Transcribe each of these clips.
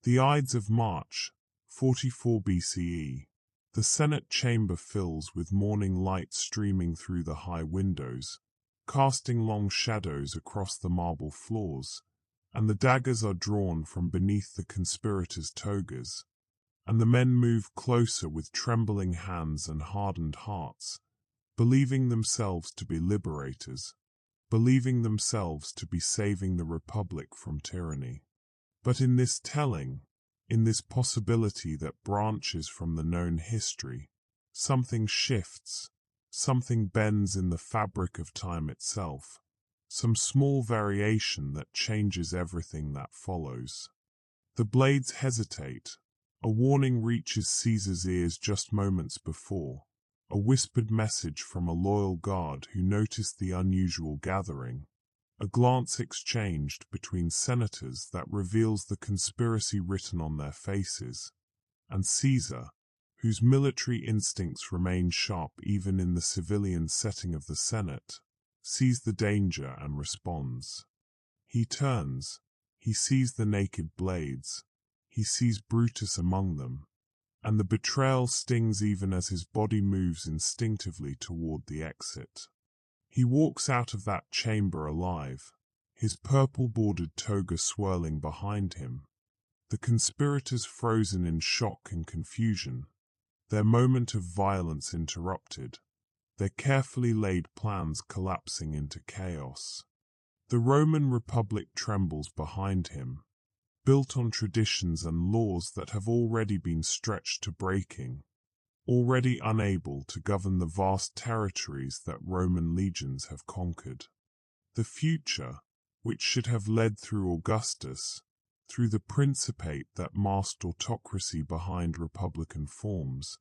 The Ides of March, 44 BCE. The Senate chamber fills with morning light streaming through the high windows, casting long shadows across the marble floors, and the daggers are drawn from beneath the conspirators' togas, and the men move closer with trembling hands and hardened hearts, believing themselves to be liberators, believing themselves to be saving the Republic from tyranny. But in this telling, in this possibility that branches from the known history, something shifts, something bends in the fabric of time itself, some small variation that changes everything that follows. The blades hesitate. A warning reaches Caesar's ears just moments before, a whispered message from a loyal guard who noticed the unusual gathering, a glance exchanged between senators that reveals the conspiracy written on their faces, and Caesar, whose military instincts remain sharp even in the civilian setting of the Senate, sees the danger and responds. He turns, he sees the naked blades, he sees Brutus among them, and the betrayal stings even as his body moves instinctively toward the exit. He walks out of that chamber alive, his purple-bordered toga swirling behind him, the conspirators frozen in shock and confusion, their moment of violence interrupted, their carefully laid plans collapsing into chaos. The Roman Republic trembles behind him, built on traditions and laws that have already been stretched to breaking, already unable to govern the vast territories that Roman legions have conquered. The future, which should have led through Augustus, through the principate that masked autocracy behind republican forms,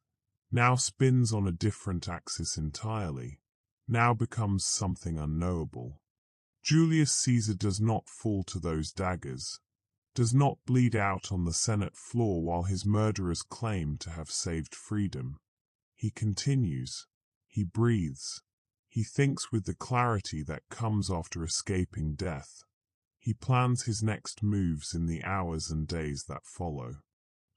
now spins on a different axis entirely, now becomes something unknowable. Julius Caesar does not fall to those daggers, does not bleed out on the Senate floor while his murderers claim to have saved freedom. He continues, he breathes, he thinks with the clarity that comes after escaping death. He plans his next moves in the hours and days that follow.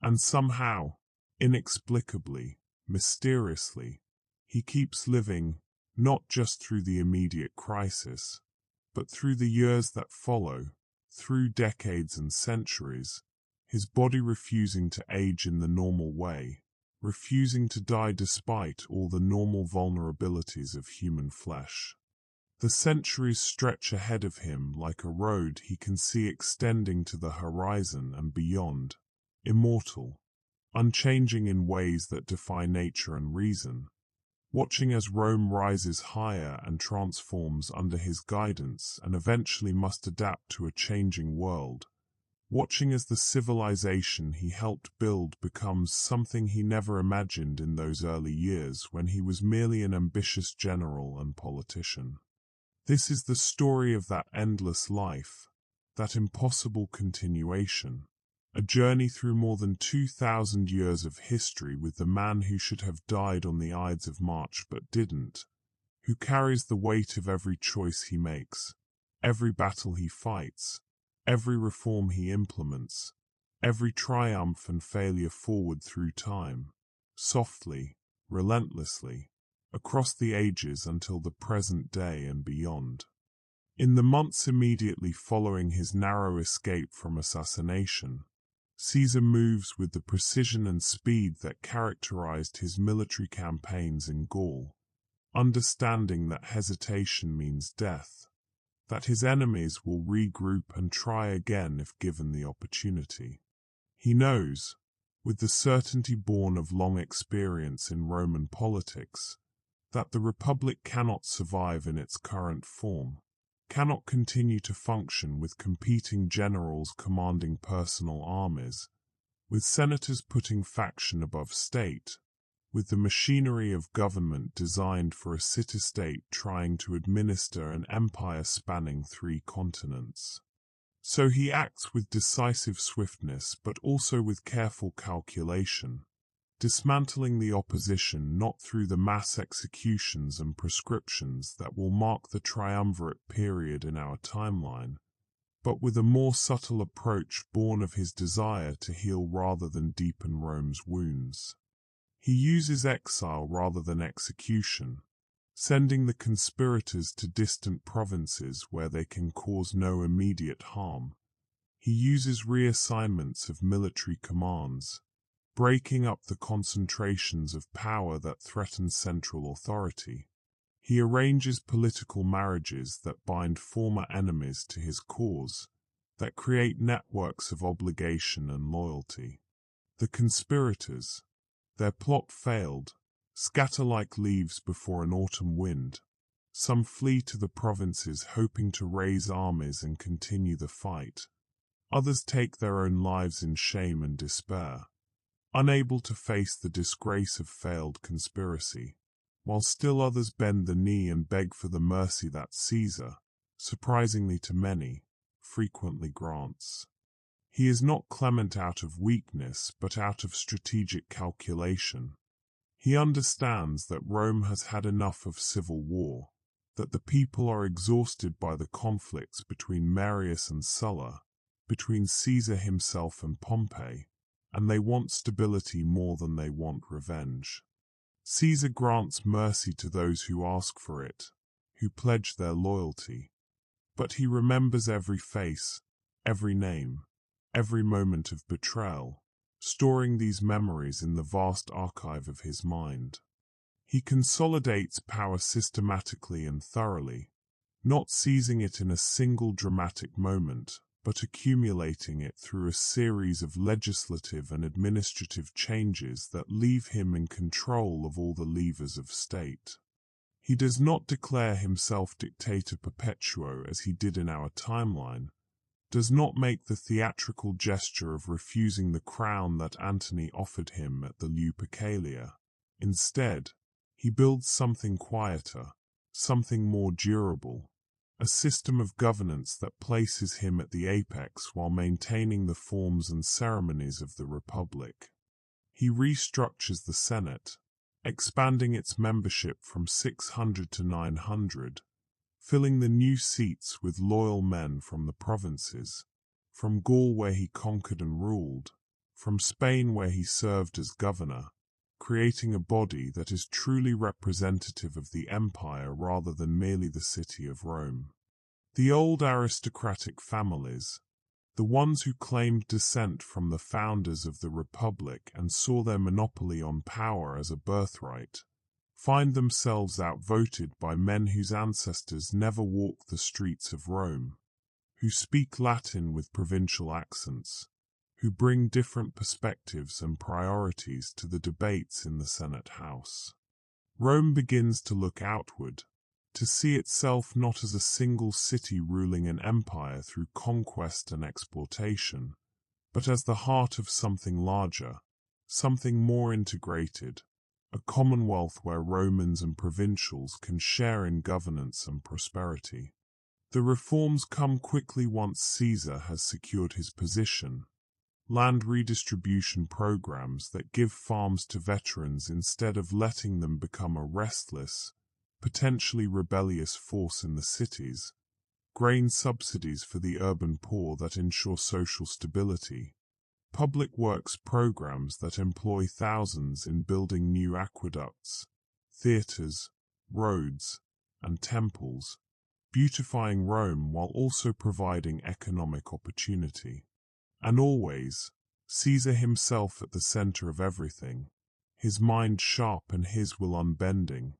And somehow, inexplicably, mysteriously, he keeps living, not just through the immediate crisis, but through the years that follow, through decades and centuries, his body refusing to age in the normal way, refusing to die despite all the normal vulnerabilities of human flesh. The centuries stretch ahead of him like a road he can see extending to the horizon and beyond, immortal, unchanging in ways that defy nature and reason, watching as Rome rises higher and transforms under his guidance and eventually must adapt to a changing world, watching as the civilization he helped build becomes something he never imagined in those early years when he was merely an ambitious general and politician. This is the story of that endless life, that impossible continuation, a journey through more than 2,000 years of history with the man who should have died on the Ides of March but didn't, who carries the weight of every choice he makes, every battle he fights, every reform he implements, every triumph and failure forward through time, softly, relentlessly, across the ages until the present day and beyond. In the months immediately following his narrow escape from assassination, Caesar moves with the precision and speed that characterized his military campaigns in Gaul, understanding that hesitation means death, that his enemies will regroup and try again if given the opportunity. He knows, with the certainty born of long experience in Roman politics, that the Republic cannot survive in its current form, cannot continue to function with competing generals commanding personal armies, with senators putting faction above state, with the machinery of government designed for a city-state trying to administer an empire spanning 3 continents. So he acts with decisive swiftness but also with careful calculation, dismantling the opposition not through the mass executions and proscriptions that will mark the triumvirate period in our timeline, but with a more subtle approach born of his desire to heal rather than deepen Rome's wounds. He uses exile rather than execution, sending the conspirators to distant provinces where they can cause no immediate harm. He uses reassignments of military commands, breaking up the concentrations of power that threaten central authority. He arranges political marriages that bind former enemies to his cause, that create networks of obligation and loyalty. The conspirators, their plot failed, scatter like leaves before an autumn wind. Some flee to the provinces hoping to raise armies and continue the fight. Others take their own lives in shame and despair, unable to face the disgrace of failed conspiracy, while still others bend the knee and beg for the mercy that Caesar, surprisingly to many, frequently grants. He is not clement out of weakness, but out of strategic calculation. He understands that Rome has had enough of civil war, that the people are exhausted by the conflicts between Marius and Sulla, between Caesar himself and Pompey, and they want stability more than they want revenge. Caesar grants mercy to those who ask for it, who pledge their loyalty. But he remembers every face, every name, every moment of betrayal, storing these memories in the vast archive of his mind. He consolidates power systematically and thoroughly, not seizing it in a single dramatic moment, but accumulating it through a series of legislative and administrative changes that leave him in control of all the levers of state. He does not declare himself dictator perpetuo as he did in our timeline, does not make the theatrical gesture of refusing the crown that Antony offered him at the Lupercalia. Instead, he builds something quieter, something more durable, a system of governance that places him at the apex while maintaining the forms and ceremonies of the Republic. He restructures the Senate, expanding its membership from 600 to 900, filling the new seats with loyal men from the provinces, from Gaul where he conquered and ruled, from Spain where he served as governor, creating a body that is truly representative of the empire rather than merely the city of Rome. The old aristocratic families, the ones who claimed descent from the founders of the Republic and saw their monopoly on power as a birthright, find themselves outvoted by men whose ancestors never walked the streets of Rome, who speak Latin with provincial accents, who bring different perspectives and priorities to the debates in the Senate House. Rome begins to look outward, to see itself not as a single city ruling an empire through conquest and exploitation, but as the heart of something larger, something more integrated, a commonwealth where Romans and provincials can share in governance and prosperity. The reforms come quickly once Caesar has secured his position. Land redistribution programs that give farms to veterans instead of letting them become a restless, potentially rebellious force in the cities, grain subsidies for the urban poor that ensure social stability, public works programs that employ thousands in building new aqueducts, theaters, roads, and temples, beautifying Rome while also providing economic opportunity. And always, Caesar himself at the center of everything, his mind sharp and his will unbending,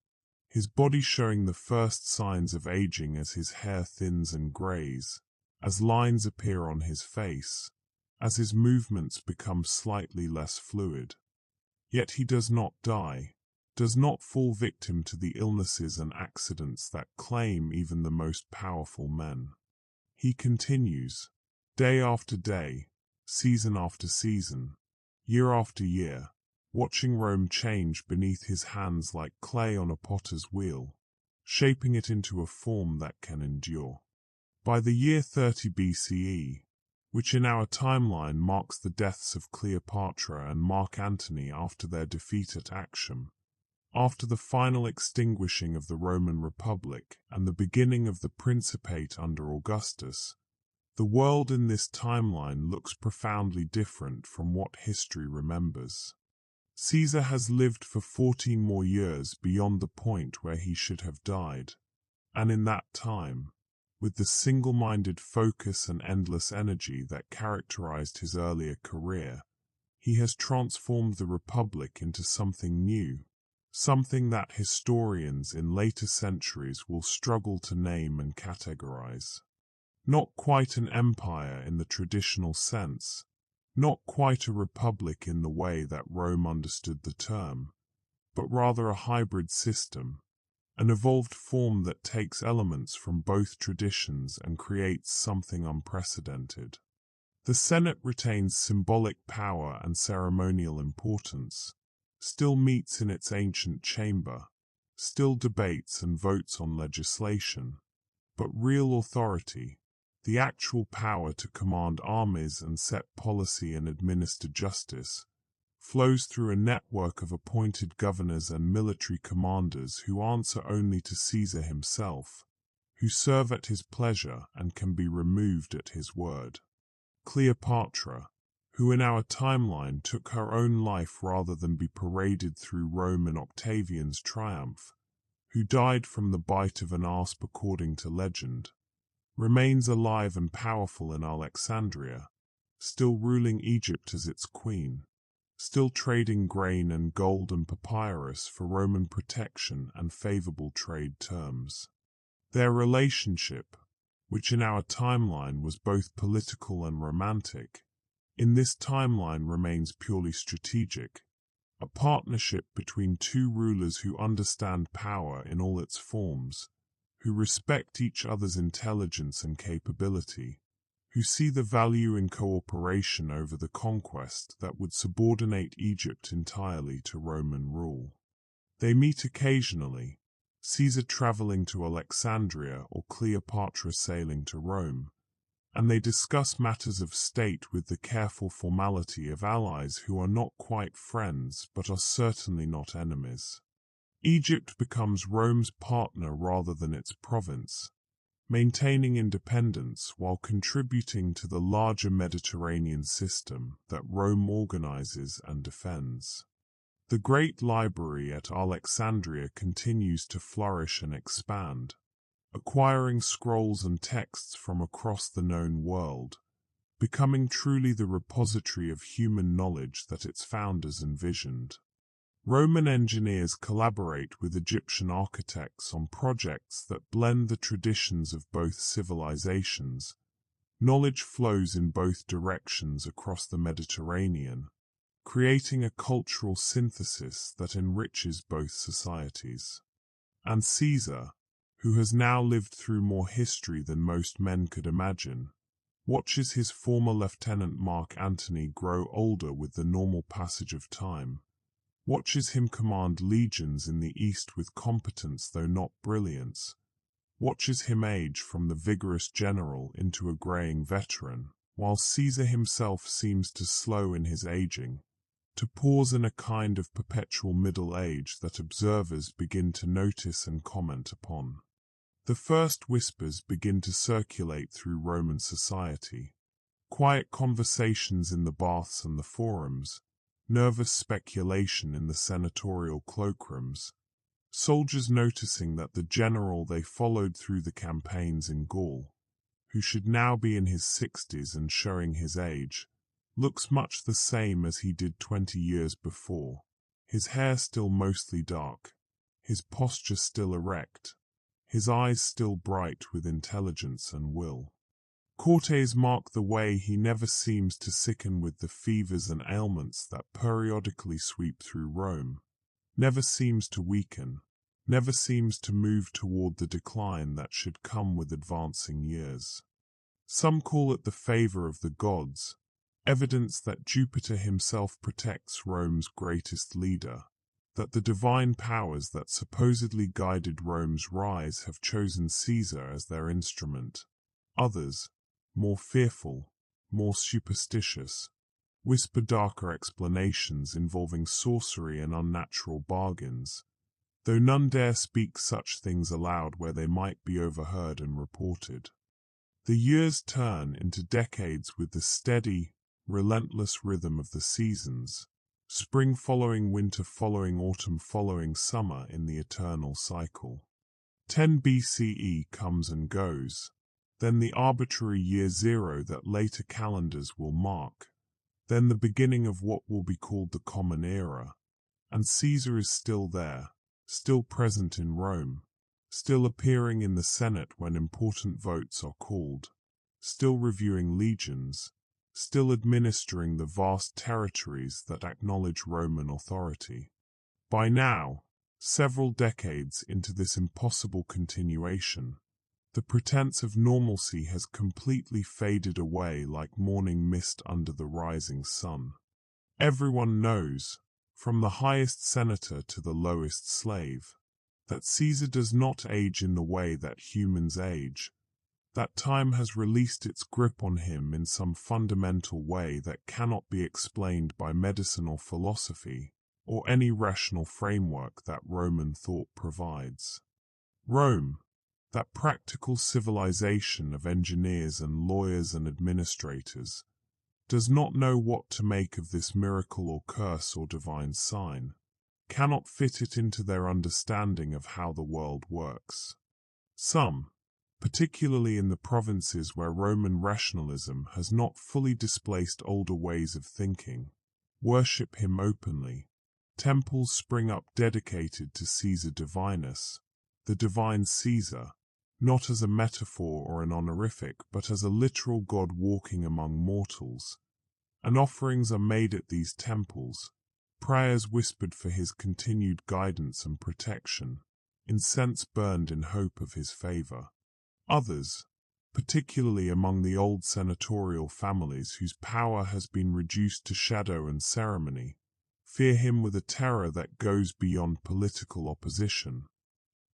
his body showing the first signs of aging as his hair thins and grays, as lines appear on his face, as his movements become slightly less fluid. Yet he does not die, does not fall victim to the illnesses and accidents that claim even the most powerful men. He continues, day after day, season after season, year after year, watching Rome change beneath his hands like clay on a potter's wheel, shaping it into a form that can endure. By the year 30 BCE, which in our timeline marks the deaths of Cleopatra and Mark Antony after their defeat at Actium, after the final extinguishing of the Roman Republic and the beginning of the Principate under Augustus, The world in this timeline looks profoundly different from what history remembers. Caesar has lived for 14 more years beyond the point where he should have died, and in that time, with the single-minded focus and endless energy that characterized his earlier career, he has transformed the Republic into something new, something that historians in later centuries will struggle to name and categorize. Not quite an empire in the traditional sense, not quite a republic in the way that Rome understood the term, but rather a hybrid system, an evolved form that takes elements from both traditions and creates something unprecedented. The Senate retains symbolic power and ceremonial importance, still meets in its ancient chamber, still debates and votes on legislation, but real authority, the actual power to command armies and set policy and administer justice, flows through a network of appointed governors and military commanders who answer only to Caesar himself, who serve at his pleasure and can be removed at his word. Cleopatra, who in our timeline took her own life rather than be paraded through Rome in Octavian's triumph, who died from the bite of an asp according to legend, remains alive and powerful in Alexandria, still ruling Egypt as its queen, still trading grain and gold and papyrus for Roman protection and favorable trade terms. Their relationship, which in our timeline was both political and romantic, in this timeline remains purely strategic, a partnership between two rulers who understand power in all its forms, who respect each other's intelligence and capability, who see the value in cooperation over the conquest that would subordinate Egypt entirely to Roman rule. They meet occasionally, Caesar traveling to Alexandria or Cleopatra sailing to Rome, and they discuss matters of state with the careful formality of allies who are not quite friends but are certainly not enemies. Egypt becomes Rome's partner rather than its province, maintaining independence while contributing to the larger Mediterranean system that Rome organizes and defends. The Great Library at Alexandria continues to flourish and expand, acquiring scrolls and texts from across the known world, becoming truly the repository of human knowledge that its founders envisioned. Roman engineers collaborate with Egyptian architects on projects that blend the traditions of both civilizations. Knowledge flows in both directions across the Mediterranean, creating a cultural synthesis that enriches both societies. And Caesar, who has now lived through more history than most men could imagine, watches his former lieutenant Mark Antony grow older with the normal passage of time, watches him command legions in the east with competence though not brilliance, watches him age from the vigorous general into a graying veteran, while Caesar himself seems to slow in his aging, to pause in a kind of perpetual middle age that observers begin to notice and comment upon. The first whispers begin to circulate through Roman society. Quiet conversations in the baths and the forums, nervous speculation in the senatorial cloakrooms, soldiers noticing that the general they followed through the campaigns in Gaul, who should now be in his 60s and showing his age, looks much the same as he did 20 years before, his hair still mostly dark, his posture still erect, his eyes still bright with intelligence and will. Cortes mark the way he never seems to sicken with the fevers and ailments that periodically sweep through Rome, never seems to weaken, never seems to move toward the decline that should come with advancing years. Some call it the favor of the gods, evidence that Jupiter himself protects Rome's greatest leader, that the divine powers that supposedly guided Rome's rise have chosen Caesar as their instrument. Others, more fearful, more superstitious, whisper darker explanations involving sorcery and unnatural bargains, though none dare speak such things aloud where they might be overheard and reported. The years turn into decades with the steady, relentless rhythm of the seasons, spring following winter following autumn following summer in the eternal cycle. 10 BCE comes and goes, then the arbitrary year zero that later calendars will mark, then the beginning of what will be called the Common Era, and Caesar is still there, still present in Rome, still appearing in the Senate when important votes are called, still reviewing legions, still administering the vast territories that acknowledge Roman authority. By now, several decades into this impossible continuation, the pretense of normalcy has completely faded away like morning mist under the rising sun. Everyone knows, from the highest senator to the lowest slave, that Caesar does not age in the way that humans age, that time has released its grip on him in some fundamental way that cannot be explained by medicine or philosophy, or any rational framework that Roman thought provides. Rome, that practical civilization of engineers and lawyers and administrators, does not know what to make of this miracle or curse or divine sign, cannot fit it into their understanding of how the world works. Some, particularly in the provinces where Roman rationalism has not fully displaced older ways of thinking, worship him openly. Temples spring up dedicated to Caesar Divinus, the divine Caesar, not as a metaphor or an honorific, but as a literal god walking among mortals, and offerings are made at these temples, prayers whispered for his continued guidance and protection, incense burned in hope of his favor. Others, particularly among the old senatorial families whose power has been reduced to shadow and ceremony, fear him with a terror that goes beyond political opposition.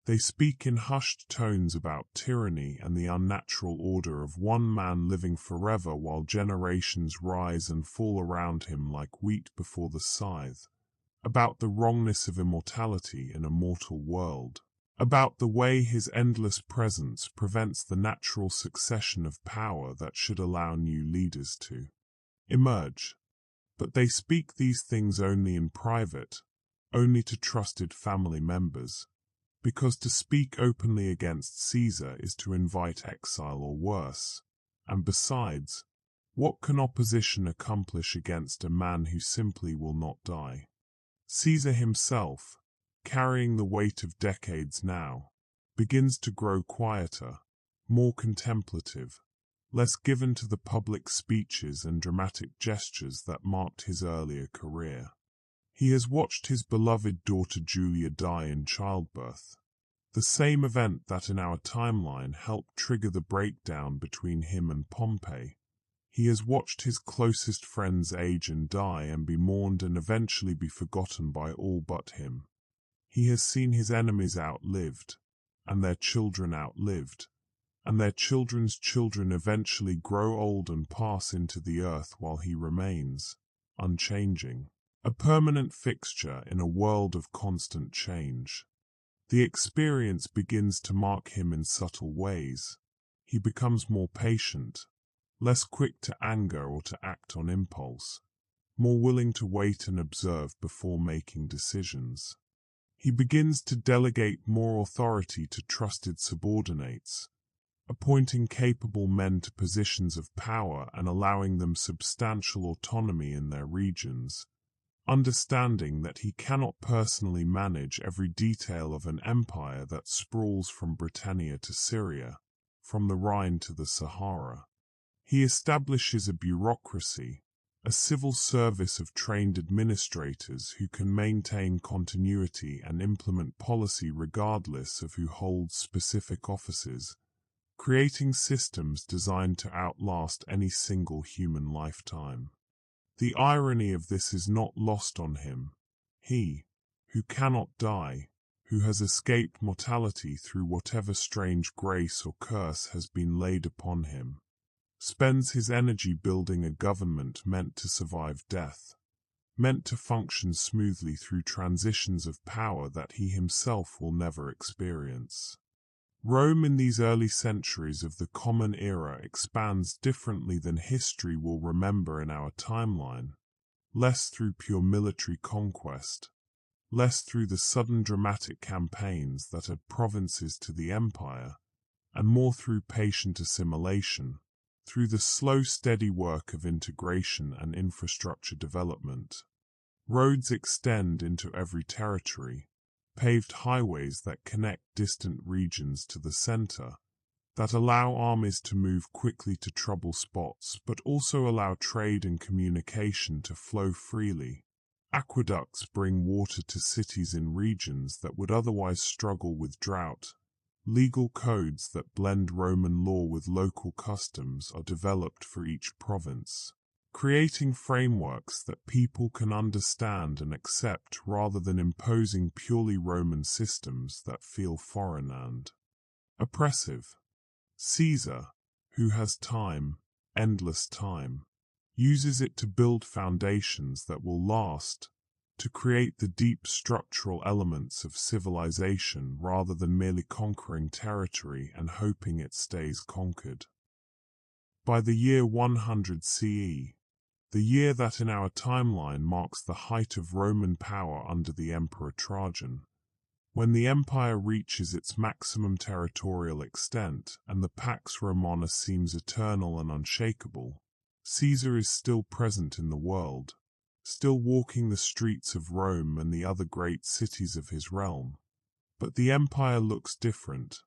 They speak in hushed tones about tyranny and the unnatural order of one man living forever while generations rise and fall around him like wheat before the scythe, about the wrongness of immortality in a mortal world, about the way his endless presence prevents the natural succession of power that should allow new leaders to emerge. But they speak these things only in private, only to trusted family members, because to speak openly against Caesar is to invite exile or worse, and besides, what can opposition accomplish against a man who simply will not die? Caesar himself, carrying the weight of decades now, begins to grow quieter, more contemplative, less given to the public speeches and dramatic gestures that marked his earlier career. He has watched his beloved daughter Julia die in childbirth, the same event that in our timeline helped trigger the breakdown between him and Pompey. He has watched his closest friends age and die and be mourned and eventually be forgotten by all but him. He has seen his enemies outlived, and their children outlived, and their children's children eventually grow old and pass into the earth while he remains, unchanging, a permanent fixture in a world of constant change. The experience begins to mark him in subtle ways. He becomes more patient, less quick to anger or to act on impulse, more willing to wait and observe before making decisions. He begins to delegate more authority to trusted subordinates, appointing capable men to positions of power and allowing them substantial autonomy in their regions, understanding that he cannot personally manage every detail of an empire that sprawls from Britannia to Syria, from the Rhine to the Sahara. He establishes a bureaucracy, a civil service of trained administrators who can maintain continuity and implement policy regardless of who holds specific offices, creating systems designed to outlast any single human lifetime. The irony of this is not lost on him. He, who cannot die, who has escaped mortality through whatever strange grace or curse has been laid upon him, spends his energy building a government meant to survive death, meant to function smoothly through transitions of power that he himself will never experience. Rome in these early centuries of the Common Era expands differently than history will remember in our timeline, less through pure military conquest, less through the sudden dramatic campaigns that add provinces to the empire, and more through patient assimilation, through the slow, steady work of integration and infrastructure development. Roads extend into every territory, paved highways that connect distant regions to the center, that allow armies to move quickly to trouble spots but also allow trade and communication to flow freely. Aqueducts bring water to cities in regions that would otherwise struggle with drought. Legal codes that blend Roman law with local customs are developed for each province, creating frameworks that people can understand and accept rather than imposing purely Roman systems that feel foreign and oppressive. Caesar, who has time, endless time, uses it to build foundations that will last, to create the deep structural elements of civilization rather than merely conquering territory and hoping it stays conquered. By the year 100 CE, the year that in our timeline marks the height of Roman power under the Emperor Trajan, when the empire reaches its maximum territorial extent and the Pax Romana seems eternal and unshakable, Caesar is still present in the world, still walking the streets of Rome and the other great cities of his realm. But the empire looks different,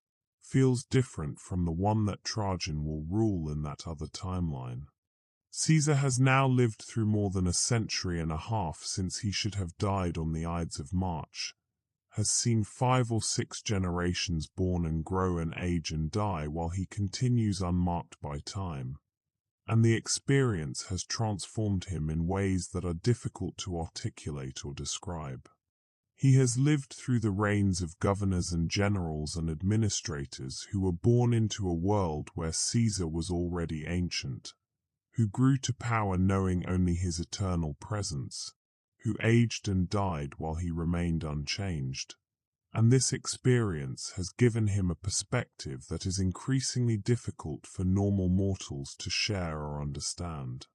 feels different from the one that Trajan will rule in that other timeline. Caesar has now lived through more than a century and a half since he should have died on the Ides of March, has seen 5 or 6 generations born and grow and age and die while he continues unmarked by time. And the experience has transformed him in ways that are difficult to articulate or describe. He has lived through the reigns of governors and generals and administrators who were born into a world where Caesar was already ancient, who grew to power knowing only his eternal presence, who aged and died while he remained unchanged. And this experience has given him a perspective that is increasingly difficult for normal mortals to share or understand.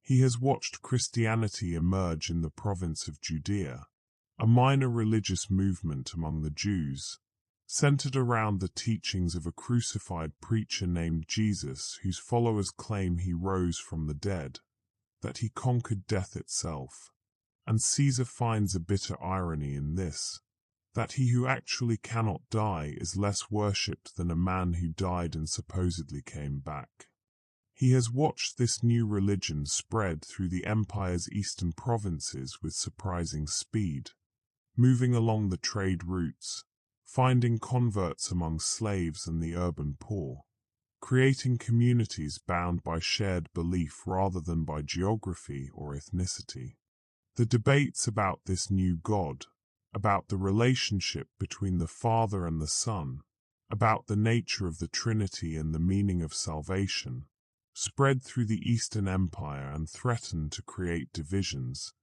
He has watched Christianity emerge in the province of Judea, a minor religious movement among the Jews, centered around the teachings of a crucified preacher named Jesus whose followers claim he rose from the dead, that he conquered death itself. And Caesar finds a bitter irony in this, that he who actually cannot die is less worshipped than a man who died and supposedly came back. He has watched this new religion spread through the empire's eastern provinces with surprising speed, moving along the trade routes, finding converts among slaves and the urban poor, creating communities bound by shared belief rather than by geography or ethnicity. The debates about this new God, about the relationship between the Father and the Son, about the nature of the Trinity and the meaning of salvation, spread through the Eastern Empire and threatened to create divisions,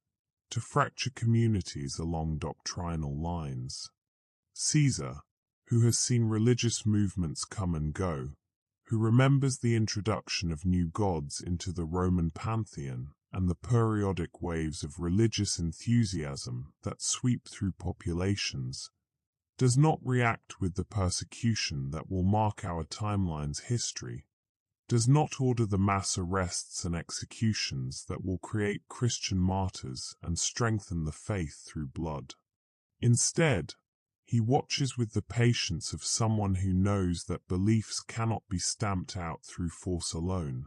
to fracture communities along doctrinal lines. Caesar, who has seen religious movements come and go, who remembers the introduction of new gods into the Roman pantheon and the periodic waves of religious enthusiasm that sweep through populations, does not react with the persecution that will mark our timeline's history, does not order the mass arrests and executions that will create Christian martyrs and strengthen the faith through blood. Instead, he watches with the patience of someone who knows that beliefs cannot be stamped out through force alone,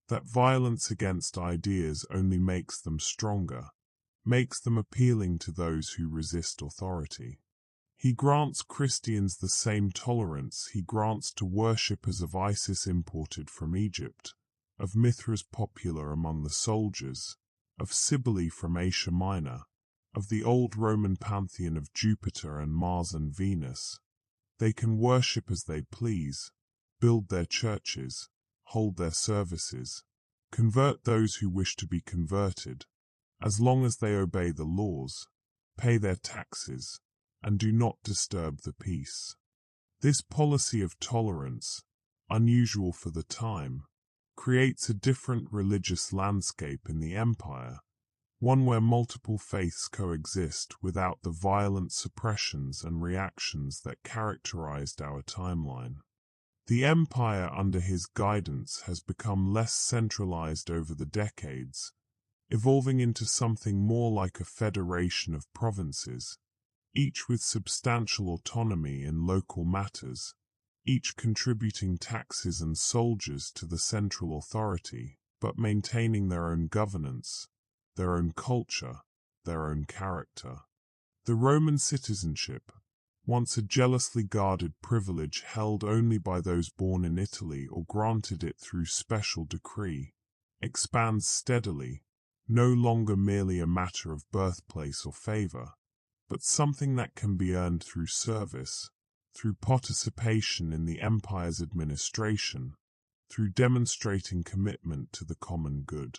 that violence against ideas only makes them stronger, makes them appealing to those who resist authority. He grants Christians the same tolerance he grants to worshippers of Isis imported from Egypt, of Mithras popular among the soldiers, of Cybele from Asia Minor, of the old Roman pantheon of Jupiter and Mars and Venus. They can worship as they please, build their churches, hold their services, convert those who wish to be converted, as long as they obey the laws, pay their taxes, and do not disturb the peace. This policy of tolerance, unusual for the time, creates a different religious landscape in the empire, one where multiple faiths coexist without the violent suppressions and reactions that characterized our timeline. The empire under his guidance has become less centralized over the decades, evolving into something more like a federation of provinces, each with substantial autonomy in local matters, each contributing taxes and soldiers to the central authority, but maintaining their own governance, their own culture, their own character. The Roman citizenship, once a jealously guarded privilege held only by those born in Italy or granted it through special decree, expands steadily, no longer merely a matter of birthplace or favor, but something that can be earned through service, through participation in the empire's administration, through demonstrating commitment to the common good.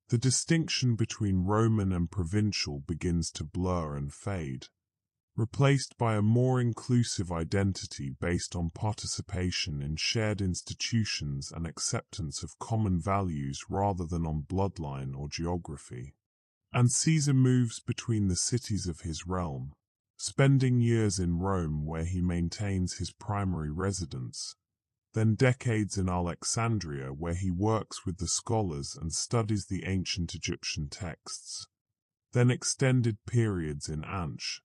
The distinction between Roman and provincial begins to blur and fade, replaced by a more inclusive identity based on participation in shared institutions and acceptance of common values rather than on bloodline or geography. And Caesar moves between the cities of his realm, spending years in Rome where he maintains his primary residence, then decades in Alexandria where he works with the scholars and studies the ancient Egyptian texts, then extended periods in Anch,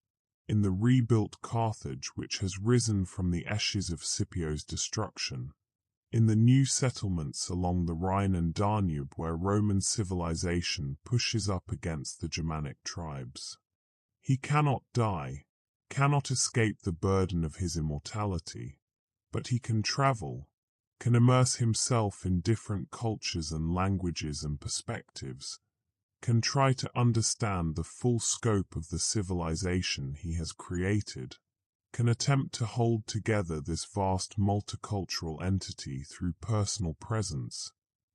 in the rebuilt Carthage which has risen from the ashes of Scipio's destruction, in the new settlements along the Rhine and Danube where Roman civilization pushes up against the Germanic tribes. He cannot die, cannot escape the burden of his immortality, but he can travel, can immerse himself in different cultures and languages and perspectives, can try to understand the full scope of the civilization he has created, can attempt to hold together this vast multicultural entity through personal presence,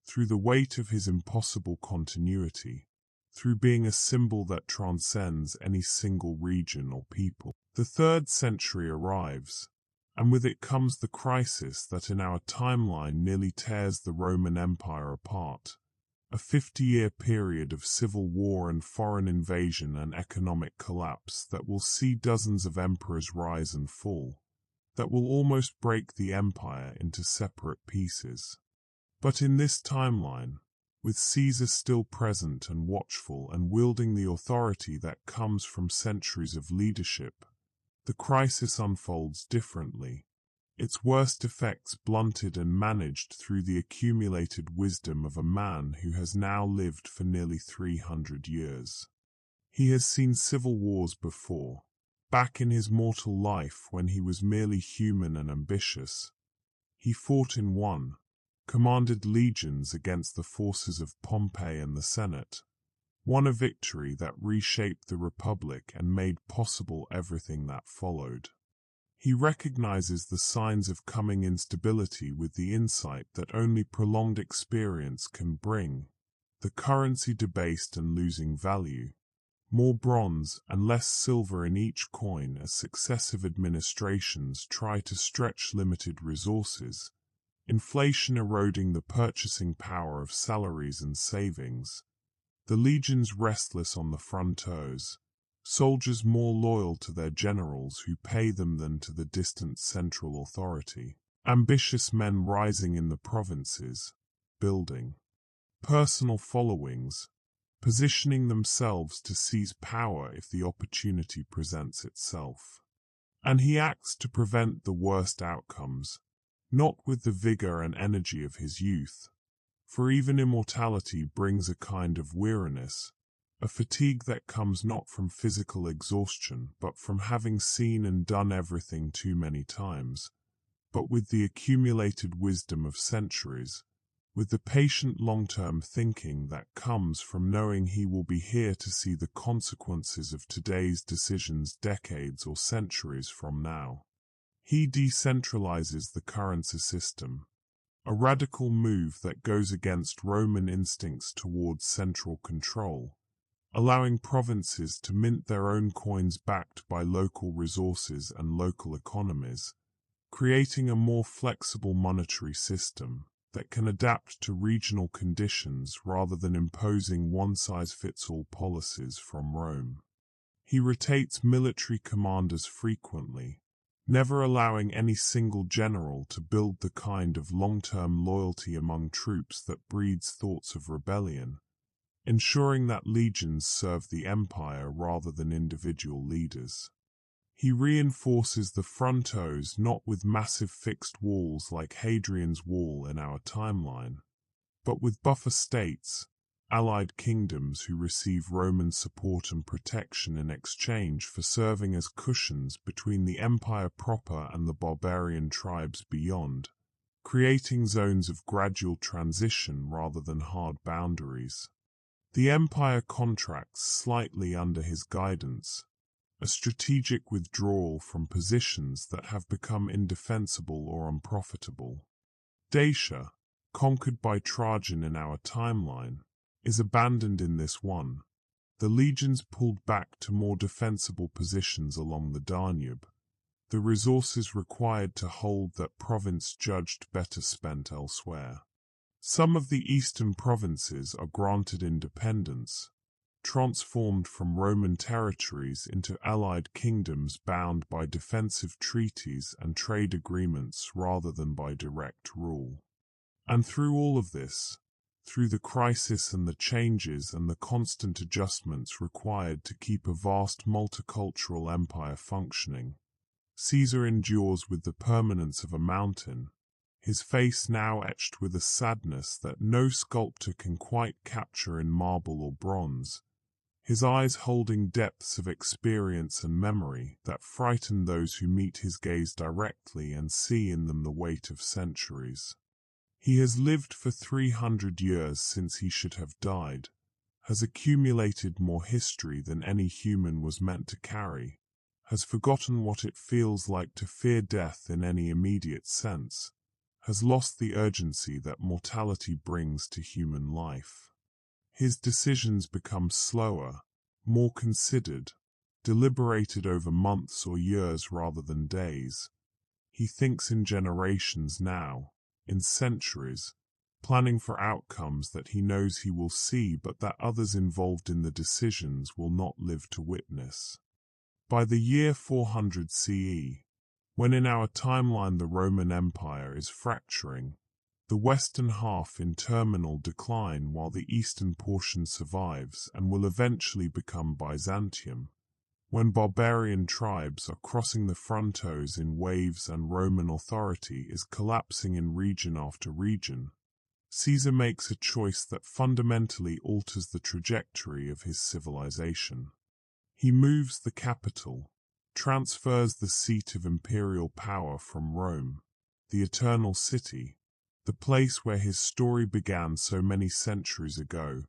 through the weight of his impossible continuity, through being a symbol that transcends any single region or people. The 3rd century arrives, and with it comes the crisis that in our timeline nearly tears the Roman Empire apart. A 50-year period of civil war and foreign invasion and economic collapse that will see dozens of emperors rise and fall, that will almost break the empire into separate pieces. But in this timeline, with Caesar still present and watchful and wielding the authority that comes from centuries of leadership, the crisis unfolds differently, its worst effects blunted and managed through the accumulated wisdom of a man who has now lived for nearly 300 years. He has seen civil wars before, back in his mortal life when he was merely human and ambitious. He fought in one, commanded legions against the forces of Pompey and the Senate, won a victory that reshaped the Republic and made possible everything that followed. He recognizes the signs of coming instability with the insight that only prolonged experience can bring, the currency debased and losing value, more bronze and less silver in each coin as successive administrations try to stretch limited resources, inflation eroding the purchasing power of salaries and savings, the legions restless on the frontiers, soldiers more loyal to their generals who pay them than to the distant central authority, ambitious men rising in the provinces, building personal followings, positioning themselves to seize power if the opportunity presents itself. And he acts to prevent the worst outcomes, not with the vigor and energy of his youth, for even immortality brings a kind of weariness, a fatigue that comes not from physical exhaustion but from having seen and done everything too many times, but with the accumulated wisdom of centuries, with the patient long-term thinking that comes from knowing he will be here to see the consequences of today's decisions decades or centuries from now. He decentralizes the currency system, a radical move that goes against Roman instincts towards central control, allowing provinces to mint their own coins backed by local resources and local economies, creating a more flexible monetary system that can adapt to regional conditions rather than imposing one-size-fits-all policies from Rome. He rotates military commanders frequently, never allowing any single general to build the kind of long-term loyalty among troops that breeds thoughts of rebellion, ensuring that legions serve the empire rather than individual leaders. He reinforces the frontiers not with massive fixed walls like Hadrian's Wall in our timeline, but with buffer states, allied kingdoms who receive Roman support and protection in exchange for serving as cushions between the empire proper and the barbarian tribes beyond, creating zones of gradual transition rather than hard boundaries. The empire contracts slightly under his guidance, a strategic withdrawal from positions that have become indefensible or unprofitable. Dacia, conquered by Trajan in our timeline, is abandoned in this one. The legions pulled back to more defensible positions along the Danube, the resources required to hold that province judged better spent elsewhere. Some of the eastern provinces are granted independence, transformed from Roman territories into allied kingdoms bound by defensive treaties and trade agreements rather than by direct rule. And through all of this, through the crisis and the changes and the constant adjustments required to keep a vast multicultural empire functioning, Caesar endures with the permanence of a mountain, his face now etched with a sadness that no sculptor can quite capture in marble or bronze, his eyes holding depths of experience and memory that frighten those who meet his gaze directly and see in them the weight of centuries. He has lived for 300 years since he should have died, has accumulated more history than any human was meant to carry, has forgotten what it feels like to fear death in any immediate sense, has lost the urgency that mortality brings to human life. His decisions become slower, more considered, deliberated over months or years rather than days. He thinks in generations now, in centuries, planning for outcomes that he knows he will see but that others involved in the decisions will not live to witness. By the year 400 CE, when in our timeline the Roman Empire is fracturing, the western half in terminal decline while the eastern portion survives and will eventually become Byzantium, when barbarian tribes are crossing the frontiers in waves and Roman authority is collapsing in region after region, Caesar makes a choice that fundamentally alters the trajectory of his civilization. He moves the capital, transfers the seat of imperial power from Rome, the Eternal City, the place where his story began so many centuries ago,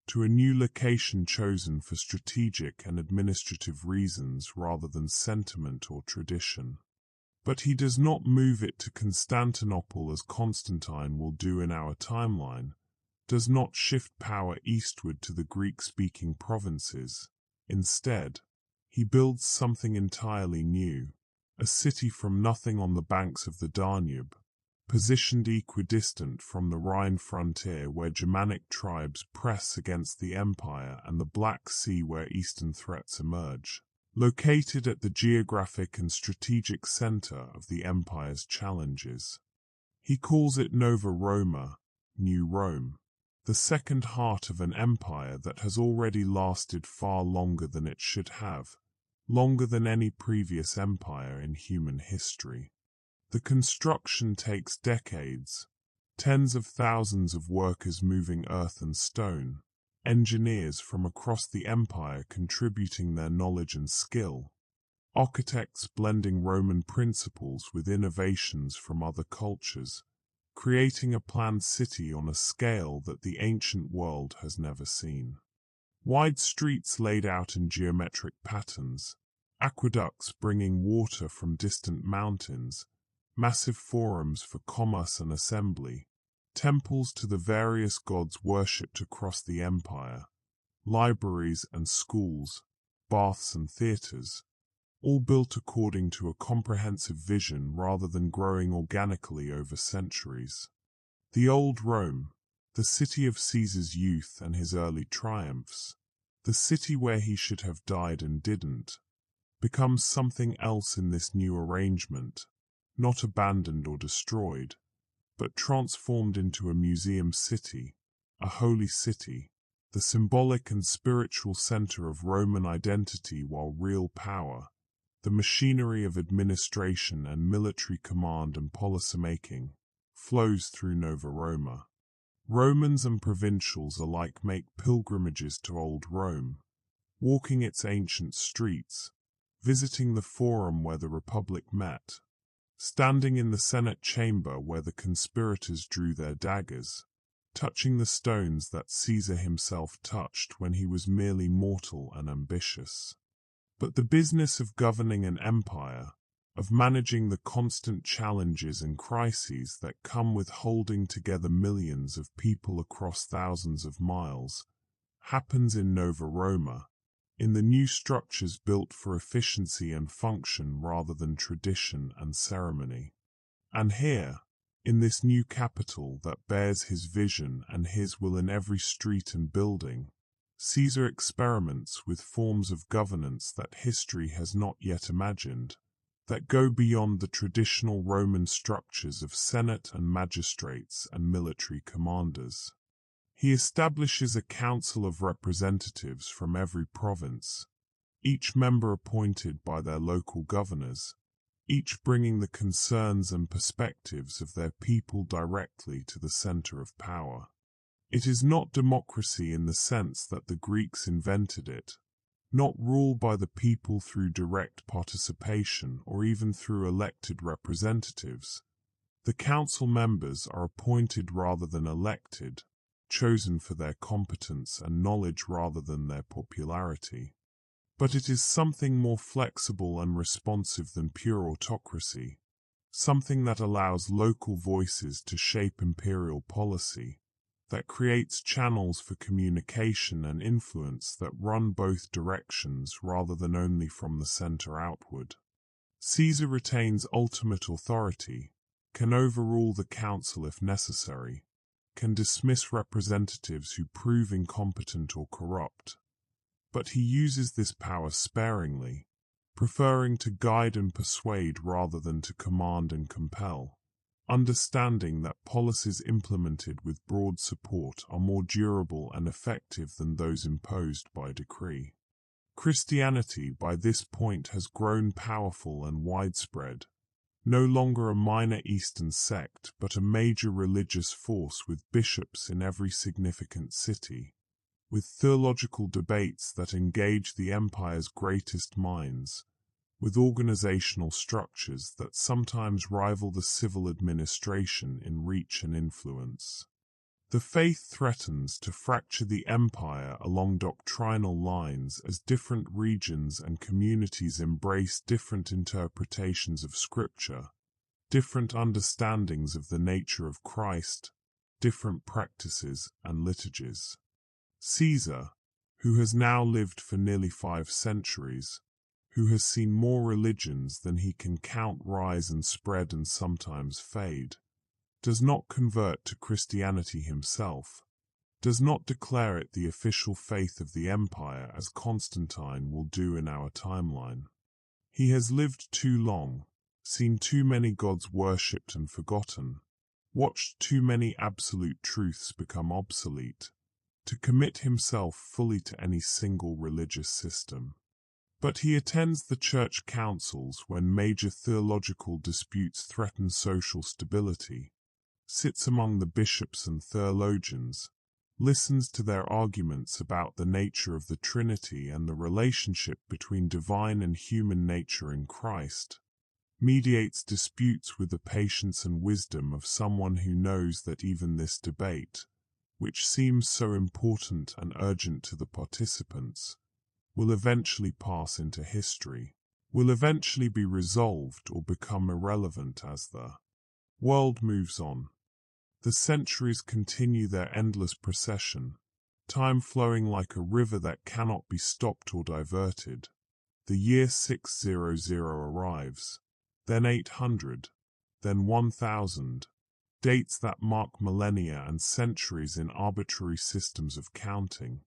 to a new location chosen for strategic and administrative reasons rather than sentiment or tradition. But he does not move it to Constantinople as Constantine will do in our timeline, does not shift power eastward to the Greek-speaking provinces. Instead, he builds something entirely new, a city from nothing on the banks of the Danube, positioned equidistant from the Rhine frontier where Germanic tribes press against the empire and the Black Sea where eastern threats emerge, located at the geographic and strategic center of the empire's challenges. He calls it Nova Roma, New Rome, the second heart of an empire that has already lasted far longer than it should have, longer than any previous empire in human history. The construction takes decades, tens of thousands of workers moving earth and stone, engineers from across the empire contributing their knowledge and skill, architects blending Roman principles with innovations from other cultures, creating a planned city on a scale that the ancient world has never seen. Wide streets laid out in geometric patterns, aqueducts bringing water from distant mountains, massive forums for commerce and assembly, temples to the various gods worshipped across the empire, libraries and schools, baths and theaters, all built according to a comprehensive vision rather than growing organically over centuries. The old Rome, the city of Caesar's youth and his early triumphs, the city where he should have died and didn't, becomes something else in this new arrangement, not abandoned or destroyed, but transformed into a museum city, a holy city, the symbolic and spiritual center of Roman identity, while real power, the machinery of administration and military command and policymaking, flows through Nova Roma. Romans and provincials alike make pilgrimages to Old Rome, walking its ancient streets, visiting the forum where the Republic met, standing in the Senate chamber where the conspirators drew their daggers, touching the stones that Caesar himself touched when he was merely mortal and ambitious. But the business of governing an empire, of managing the constant challenges and crises that come with holding together millions of people across thousands of miles, happens in Nova Roma, in the new structures built for efficiency and function rather than tradition and ceremony. And here, in this new capital that bears his vision and his will in every street and building, Caesar experiments with forms of governance that history has not yet imagined, that go beyond the traditional Roman structures of senate and magistrates and military commanders. He establishes a council of representatives from every province, each member appointed by their local governors, each bringing the concerns and perspectives of their people directly to the center of power. It is not democracy in the sense that the Greeks invented it, not rule by the people through direct participation or even through elected representatives. The council members are appointed rather than elected, chosen for their competence and knowledge rather than their popularity. But it is something more flexible and responsive than pure autocracy, something that allows local voices to shape imperial policy, that creates channels for communication and influence that run both directions rather than only from the center outward. Caesar retains ultimate authority, can overrule the council if necessary, can dismiss representatives who prove incompetent or corrupt, but he uses this power sparingly, preferring to guide and persuade rather than to command and compel, understanding that policies implemented with broad support are more durable and effective than those imposed by decree. Christianity by this point has grown powerful and widespread, no longer a minor Eastern sect but a major religious force with bishops in every significant city, with theological debates that engage the empire's greatest minds, with organizational structures that sometimes rival the civil administration in reach and influence. The faith threatens to fracture the empire along doctrinal lines as different regions and communities embrace different interpretations of Scripture, different understandings of the nature of Christ, different practices and liturgies. Caesar, who has now lived for nearly 5 centuries, who has seen more religions than he can count rise and spread and sometimes fade, does not convert to Christianity himself, does not declare it the official faith of the empire as Constantine will do in our timeline. He has lived too long, seen too many gods worshipped and forgotten, watched too many absolute truths become obsolete, to commit himself fully to any single religious system. But he attends the church councils when major theological disputes threaten social stability, sits among the bishops and theologians, listens to their arguments about the nature of the Trinity and the relationship between divine and human nature in Christ, mediates disputes with the patience and wisdom of someone who knows that even this debate, which seems so important and urgent to the participants, will eventually pass into history, will eventually be resolved or become irrelevant as the world moves on. The centuries continue their endless procession, time flowing like a river that cannot be stopped or diverted. The year 600 arrives, then 800, then 1000, dates that mark millennia and centuries in arbitrary systems of counting.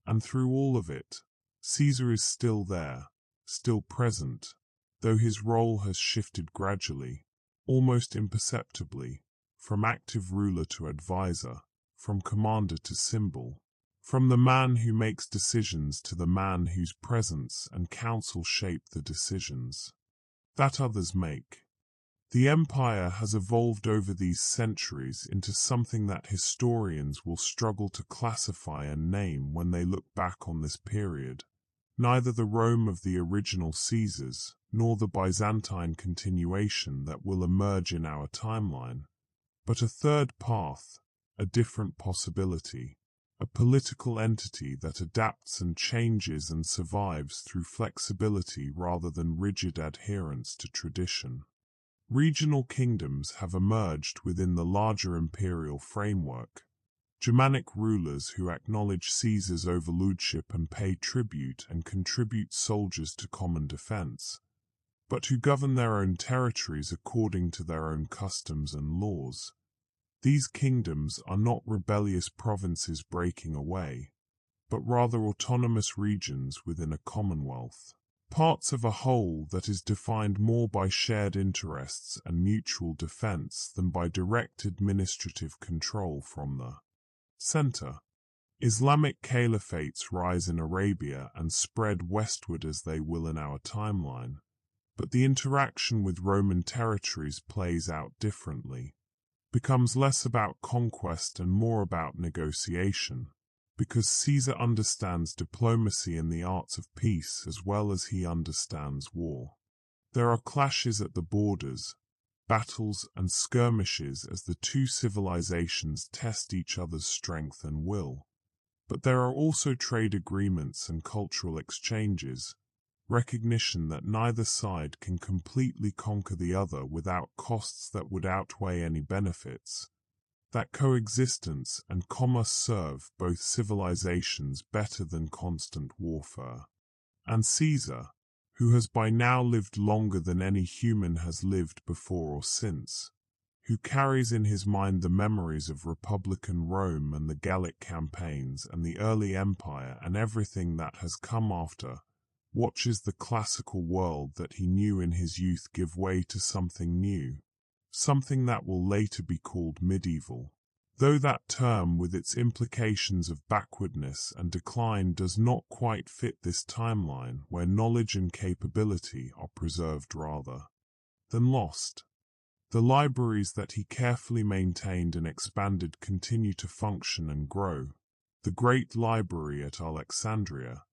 And through all of it, Caesar is still there, still present, though his role has shifted gradually, almost imperceptibly, from active ruler to advisor, from commander to symbol, from the man who makes decisions to the man whose presence and counsel shape the decisions that others make. The empire has evolved over these centuries into something that historians will struggle to classify and name when they look back on this period. Neither the Rome of the original Caesars, nor the Byzantine continuation that will emerge in our timeline, but a third path, a different possibility, a political entity that adapts and changes and survives through flexibility rather than rigid adherence to tradition. Regional kingdoms have emerged within the larger imperial framework. Germanic rulers who acknowledge Caesar's overlordship and pay tribute and contribute soldiers to common defense, but who govern their own territories according to their own customs and laws. These kingdoms are not rebellious provinces breaking away, but rather autonomous regions within a commonwealth. Parts of a whole that is defined more by shared interests and mutual defense than by direct administrative control from the center. Islamic caliphates rise in Arabia and spread westward as they will in our timeline, but the interaction with Roman territories plays out differently, becomes less about conquest and more about negotiation, because Caesar understands diplomacy and the arts of peace as well as he understands war. There are clashes at the borders, battles and skirmishes as the two civilizations test each other's strength and will. But there are also trade agreements and cultural exchanges, recognition that neither side can completely conquer the other without costs that would outweigh any benefits. That coexistence and commerce serve both civilizations better than constant warfare. And Caesar, who has by now lived longer than any human has lived before or since, who carries in his mind the memories of Republican Rome and the Gallic campaigns and the early empire and everything that has come after, watches the classical world that he knew in his youth give way to something new, something that will later be called medieval. Though that term with its implications of backwardness and decline does not quite fit this timeline where knowledge and capability are preserved rather than lost. The libraries that he carefully maintained and expanded continue to function and grow. The Great Library at Alexandria,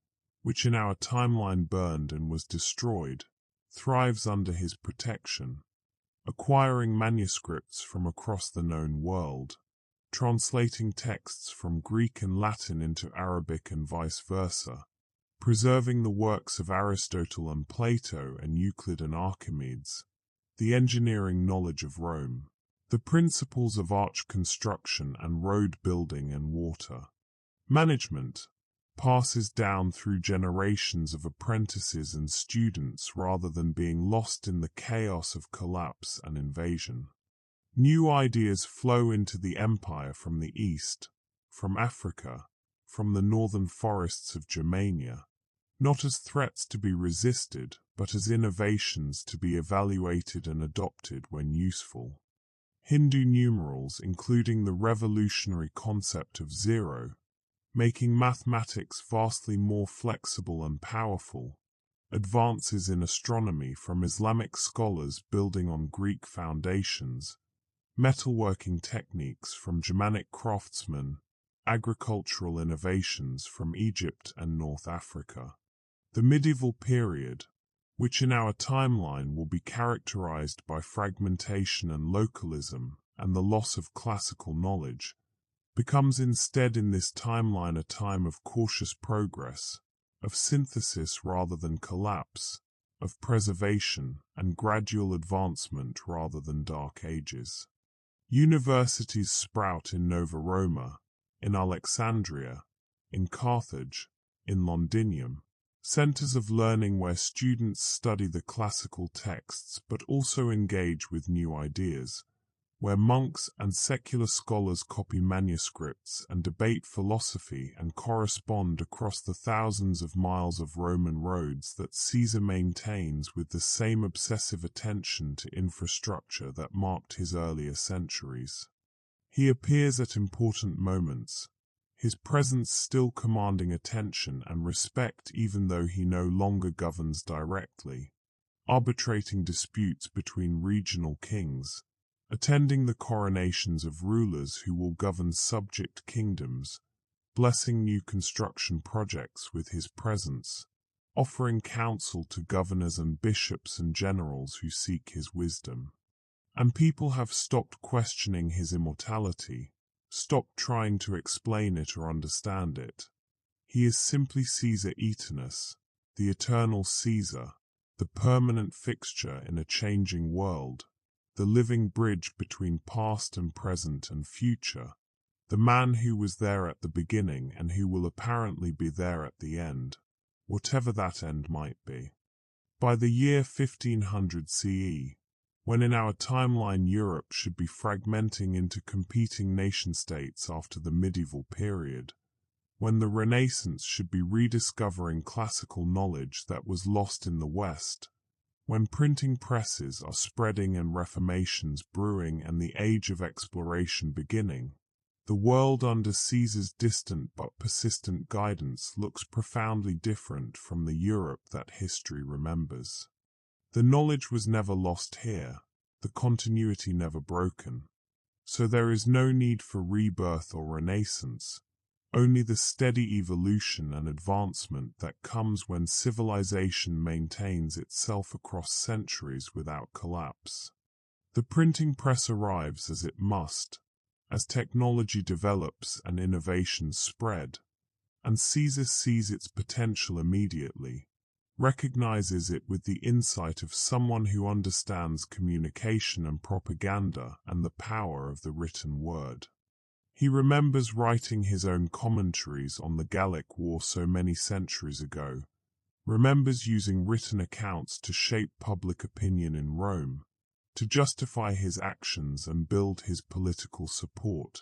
which in our timeline burned and was destroyed, thrives under his protection, acquiring manuscripts from across the known world, translating texts from Greek and Latin into Arabic and vice versa, preserving the works of Aristotle and Plato and Euclid and Archimedes, the engineering knowledge of Rome, the principles of arch construction and road building and water management, passes down through generations of apprentices and students rather than being lost in the chaos of collapse and invasion. New ideas flow into the empire from the east, from Africa, from the northern forests of Germania, not as threats to be resisted, but as innovations to be evaluated and adopted when useful. Hindu numerals, including the revolutionary concept of zero, making mathematics vastly more flexible and powerful, advances in astronomy from Islamic scholars building on Greek foundations, metalworking techniques from Germanic craftsmen, agricultural innovations from Egypt and North Africa. The medieval period, which in our timeline will be characterized by fragmentation and localism and the loss of classical knowledge, becomes instead in this timeline a time of cautious progress, of synthesis rather than collapse, of preservation and gradual advancement rather than dark ages. Universities sprout in Nova Roma, in Alexandria, in Carthage, in Londinium, centers of learning where students study the classical texts but also engage with new ideas, where monks and secular scholars copy manuscripts and debate philosophy and correspond across the thousands of miles of Roman roads that Caesar maintains with the same obsessive attention to infrastructure that marked his earlier centuries. He appears at important moments, his presence still commanding attention and respect even though he no longer governs directly, arbitrating disputes between regional kings, attending the coronations of rulers who will govern subject kingdoms, blessing new construction projects with his presence, offering counsel to governors and bishops and generals who seek his wisdom. And people have stopped questioning his immortality, stopped trying to explain it or understand it. He is simply Caesar Eternus, the eternal Caesar, the permanent fixture in a changing world, the living bridge between past and present and future, the man who was there at the beginning and who will apparently be there at the end, whatever that end might be. By the year 1500 CE, when in our timeline Europe should be fragmenting into competing nation-states after the medieval period, when the Renaissance should be rediscovering classical knowledge that was lost in the West, when printing presses are spreading and reformations brewing and the age of exploration beginning, the world under Caesar's distant but persistent guidance looks profoundly different from the Europe that history remembers. The knowledge was never lost here, the continuity never broken, so there is no need for rebirth or renaissance, only the steady evolution and advancement that comes when civilization maintains itself across centuries without collapse. The printing press arrives as it must, as technology develops and innovations spread, and Caesar sees its potential immediately, recognizes it with the insight of someone who understands communication and propaganda and the power of the written word. He remembers writing his own commentaries on the Gallic War so many centuries ago, remembers using written accounts to shape public opinion in Rome, to justify his actions and build his political support,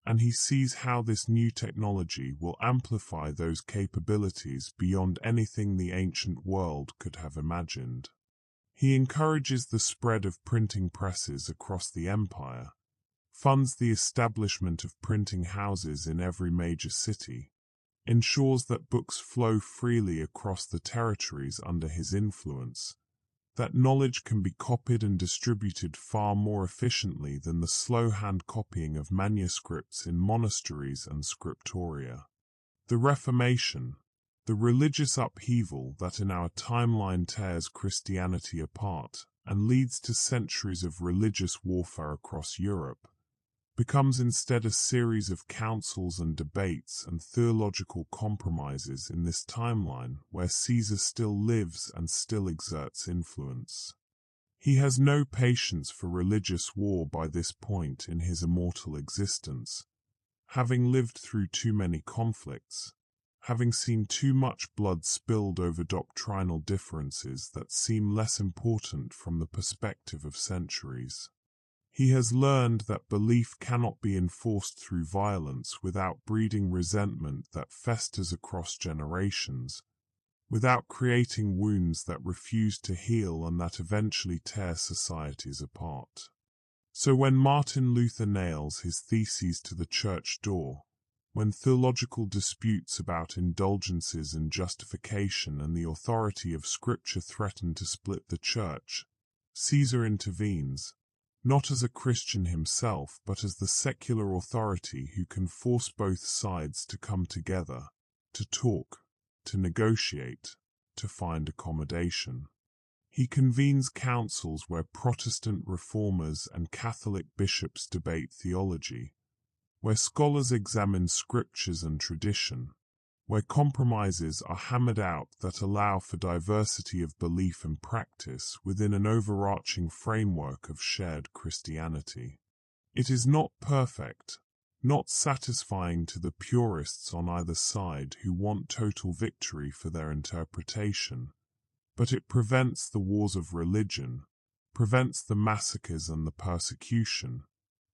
and he sees how this new technology will amplify those capabilities beyond anything the ancient world could have imagined. He encourages the spread of printing presses across the empire, funds the establishment of printing houses in every major city, ensures that books flow freely across the territories under his influence, that knowledge can be copied and distributed far more efficiently than the slow hand copying of manuscripts in monasteries and scriptoria. The Reformation, the religious upheaval that in our timeline tears Christianity apart and leads to centuries of religious warfare across Europe, becomes instead a series of councils and debates and theological compromises in this timeline where Caesar still lives and still exerts influence. He has no patience for religious war by this point in his immortal existence, having lived through too many conflicts, having seen too much blood spilled over doctrinal differences that seem less important from the perspective of centuries. He has learned that belief cannot be enforced through violence without breeding resentment that festers across generations, without creating wounds that refuse to heal and that eventually tear societies apart. So when Martin Luther nails his theses to the church door, when theological disputes about indulgences and justification and the authority of Scripture threaten to split the church, Caesar intervenes, not as a Christian himself, but as the secular authority who can force both sides to come together, to talk, to negotiate, to find accommodation. He convenes councils where Protestant reformers and Catholic bishops debate theology, where scholars examine scriptures and tradition, where compromises are hammered out that allow for diversity of belief and practice within an overarching framework of shared Christianity. It is not perfect, not satisfying to the purists on either side who want total victory for their interpretation, but it prevents the wars of religion, prevents the massacres and the persecution,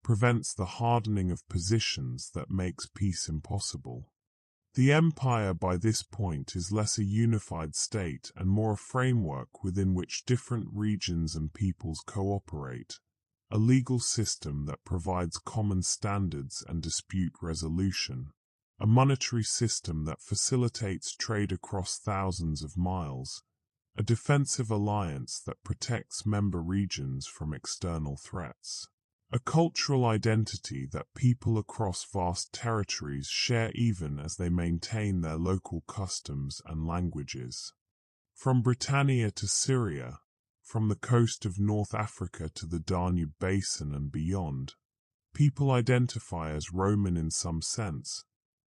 prevents the hardening of positions that makes peace impossible. The empire by this point is less a unified state and more a framework within which different regions and peoples cooperate, a legal system that provides common standards and dispute resolution, a monetary system that facilitates trade across thousands of miles, a defensive alliance that protects member regions from external threats, a cultural identity that people across vast territories share even as they maintain their local customs and languages. From Britannia to Syria, from the coast of North Africa to the Danube Basin and beyond, people identify as Roman in some sense,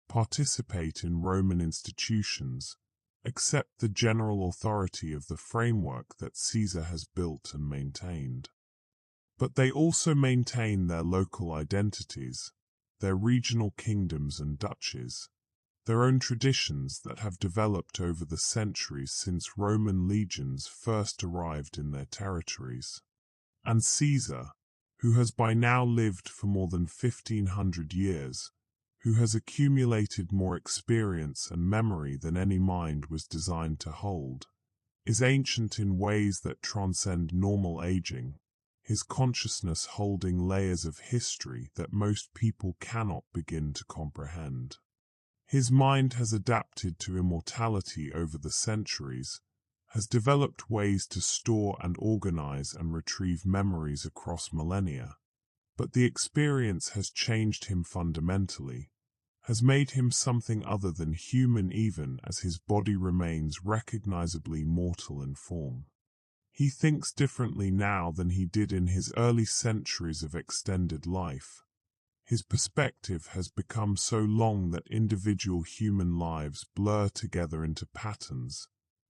participate in Roman institutions, accept the general authority of the framework that Caesar has built and maintained. But they also maintain their local identities, their regional kingdoms and duchies, their own traditions that have developed over the centuries since Roman legions first arrived in their territories. And Caesar, who has by now lived for more than 1,500 years, who has accumulated more experience and memory than any mind was designed to hold, is ancient in ways that transcend normal aging, his consciousness holding layers of history that most people cannot begin to comprehend. His mind has adapted to immortality over the centuries, has developed ways to store and organize and retrieve memories across millennia, but the experience has changed him fundamentally, has made him something other than human even as his body remains recognizably mortal in form. He thinks differently now than he did in his early centuries of extended life. His perspective has become so long that individual human lives blur together into patterns,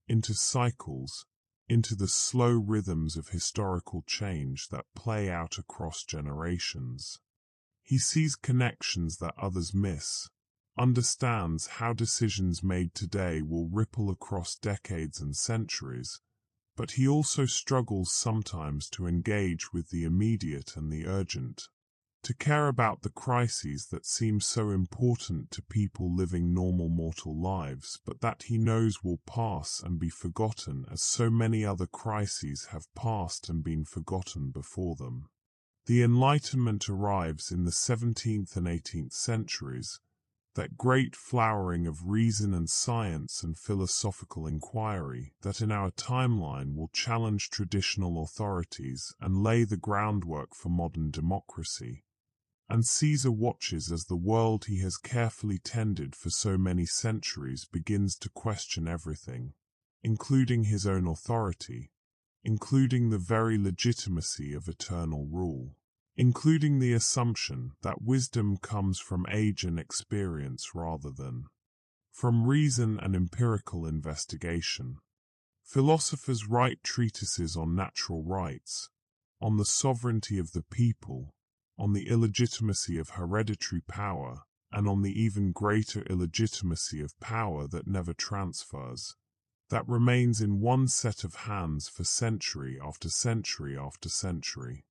into cycles, into the slow rhythms of historical change that play out across generations. He sees connections that others miss, understands how decisions made today will ripple across decades and centuries, but he also struggles sometimes to engage with the immediate and the urgent, to care about the crises that seem so important to people living normal mortal lives, but that he knows will pass and be forgotten as so many other crises have passed and been forgotten before them. The Enlightenment arrives in the 17th and 18th centuries, that great flowering of reason and science and philosophical inquiry that in our timeline will challenge traditional authorities and lay the groundwork for modern democracy. And Caesar watches as the world he has carefully tended for so many centuries begins to question everything, including his own authority, including the very legitimacy of eternal rule, including the assumption that wisdom comes from age and experience rather than from reason and empirical investigation. Philosophers write treatises on natural rights, on the sovereignty of the people, on the illegitimacy of hereditary power, and on the even greater illegitimacy of power that never transfers, that remains in one set of hands for century after century after century.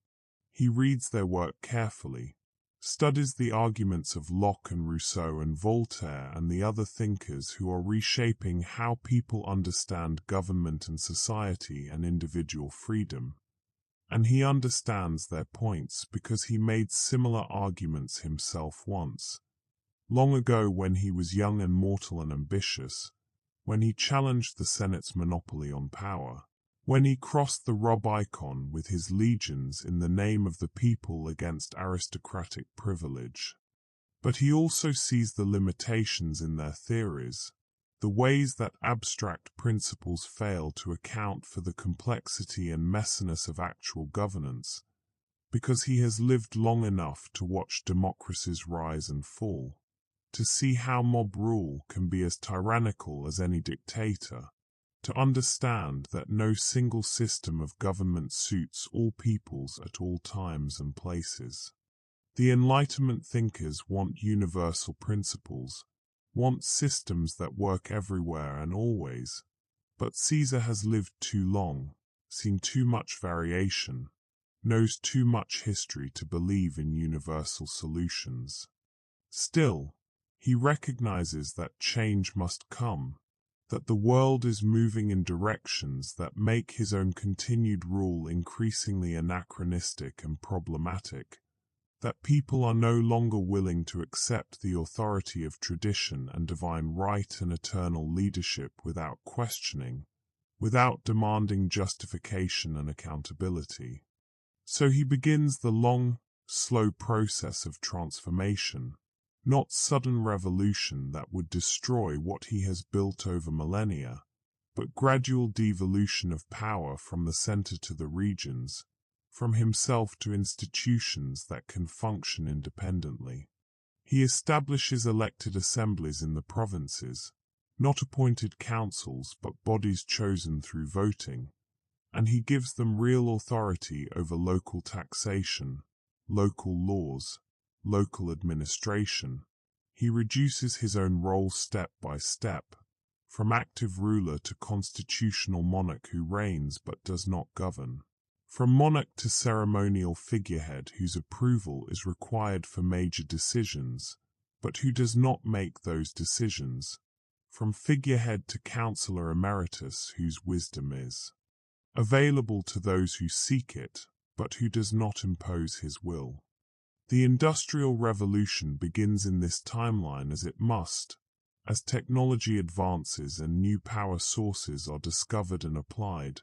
He reads their work carefully, studies the arguments of Locke and Rousseau and Voltaire and the other thinkers who are reshaping how people understand government and society and individual freedom. And he understands their points because he made similar arguments himself once, long ago when he was young and mortal and ambitious, when he challenged the Senate's monopoly on power, when he crossed the Rubicon with his legions in the name of the people against aristocratic privilege. But he also sees the limitations in their theories, the ways that abstract principles fail to account for the complexity and messiness of actual governance, because he has lived long enough to watch democracies rise and fall, to see how mob rule can be as tyrannical as any dictator, to understand that no single system of government suits all peoples at all times and places. The Enlightenment thinkers want universal principles, want systems that work everywhere and always. But Caesar has lived too long, seen too much variation, knows too much history to believe in universal solutions. Still, he recognizes that change must come, that the world is moving in directions that make his own continued rule increasingly anachronistic and problematic, that people are no longer willing to accept the authority of tradition and divine right and eternal leadership without questioning, without demanding justification and accountability. So he begins the long, slow process of transformation, not sudden revolution that would destroy what he has built over millennia, but gradual devolution of power from the center to the regions, from himself to institutions that can function independently. He establishes elected assemblies in the provinces, not appointed councils but bodies chosen through voting, and he gives them real authority over local taxation, local laws, local administration. He reduces his own role step by step, from active ruler to constitutional monarch who reigns but does not govern, from monarch to ceremonial figurehead whose approval is required for major decisions, but who does not make those decisions, from figurehead to councillor emeritus whose wisdom is available to those who seek it, but who does not impose his will. The Industrial Revolution begins in this timeline as it must, as technology advances and new power sources are discovered and applied.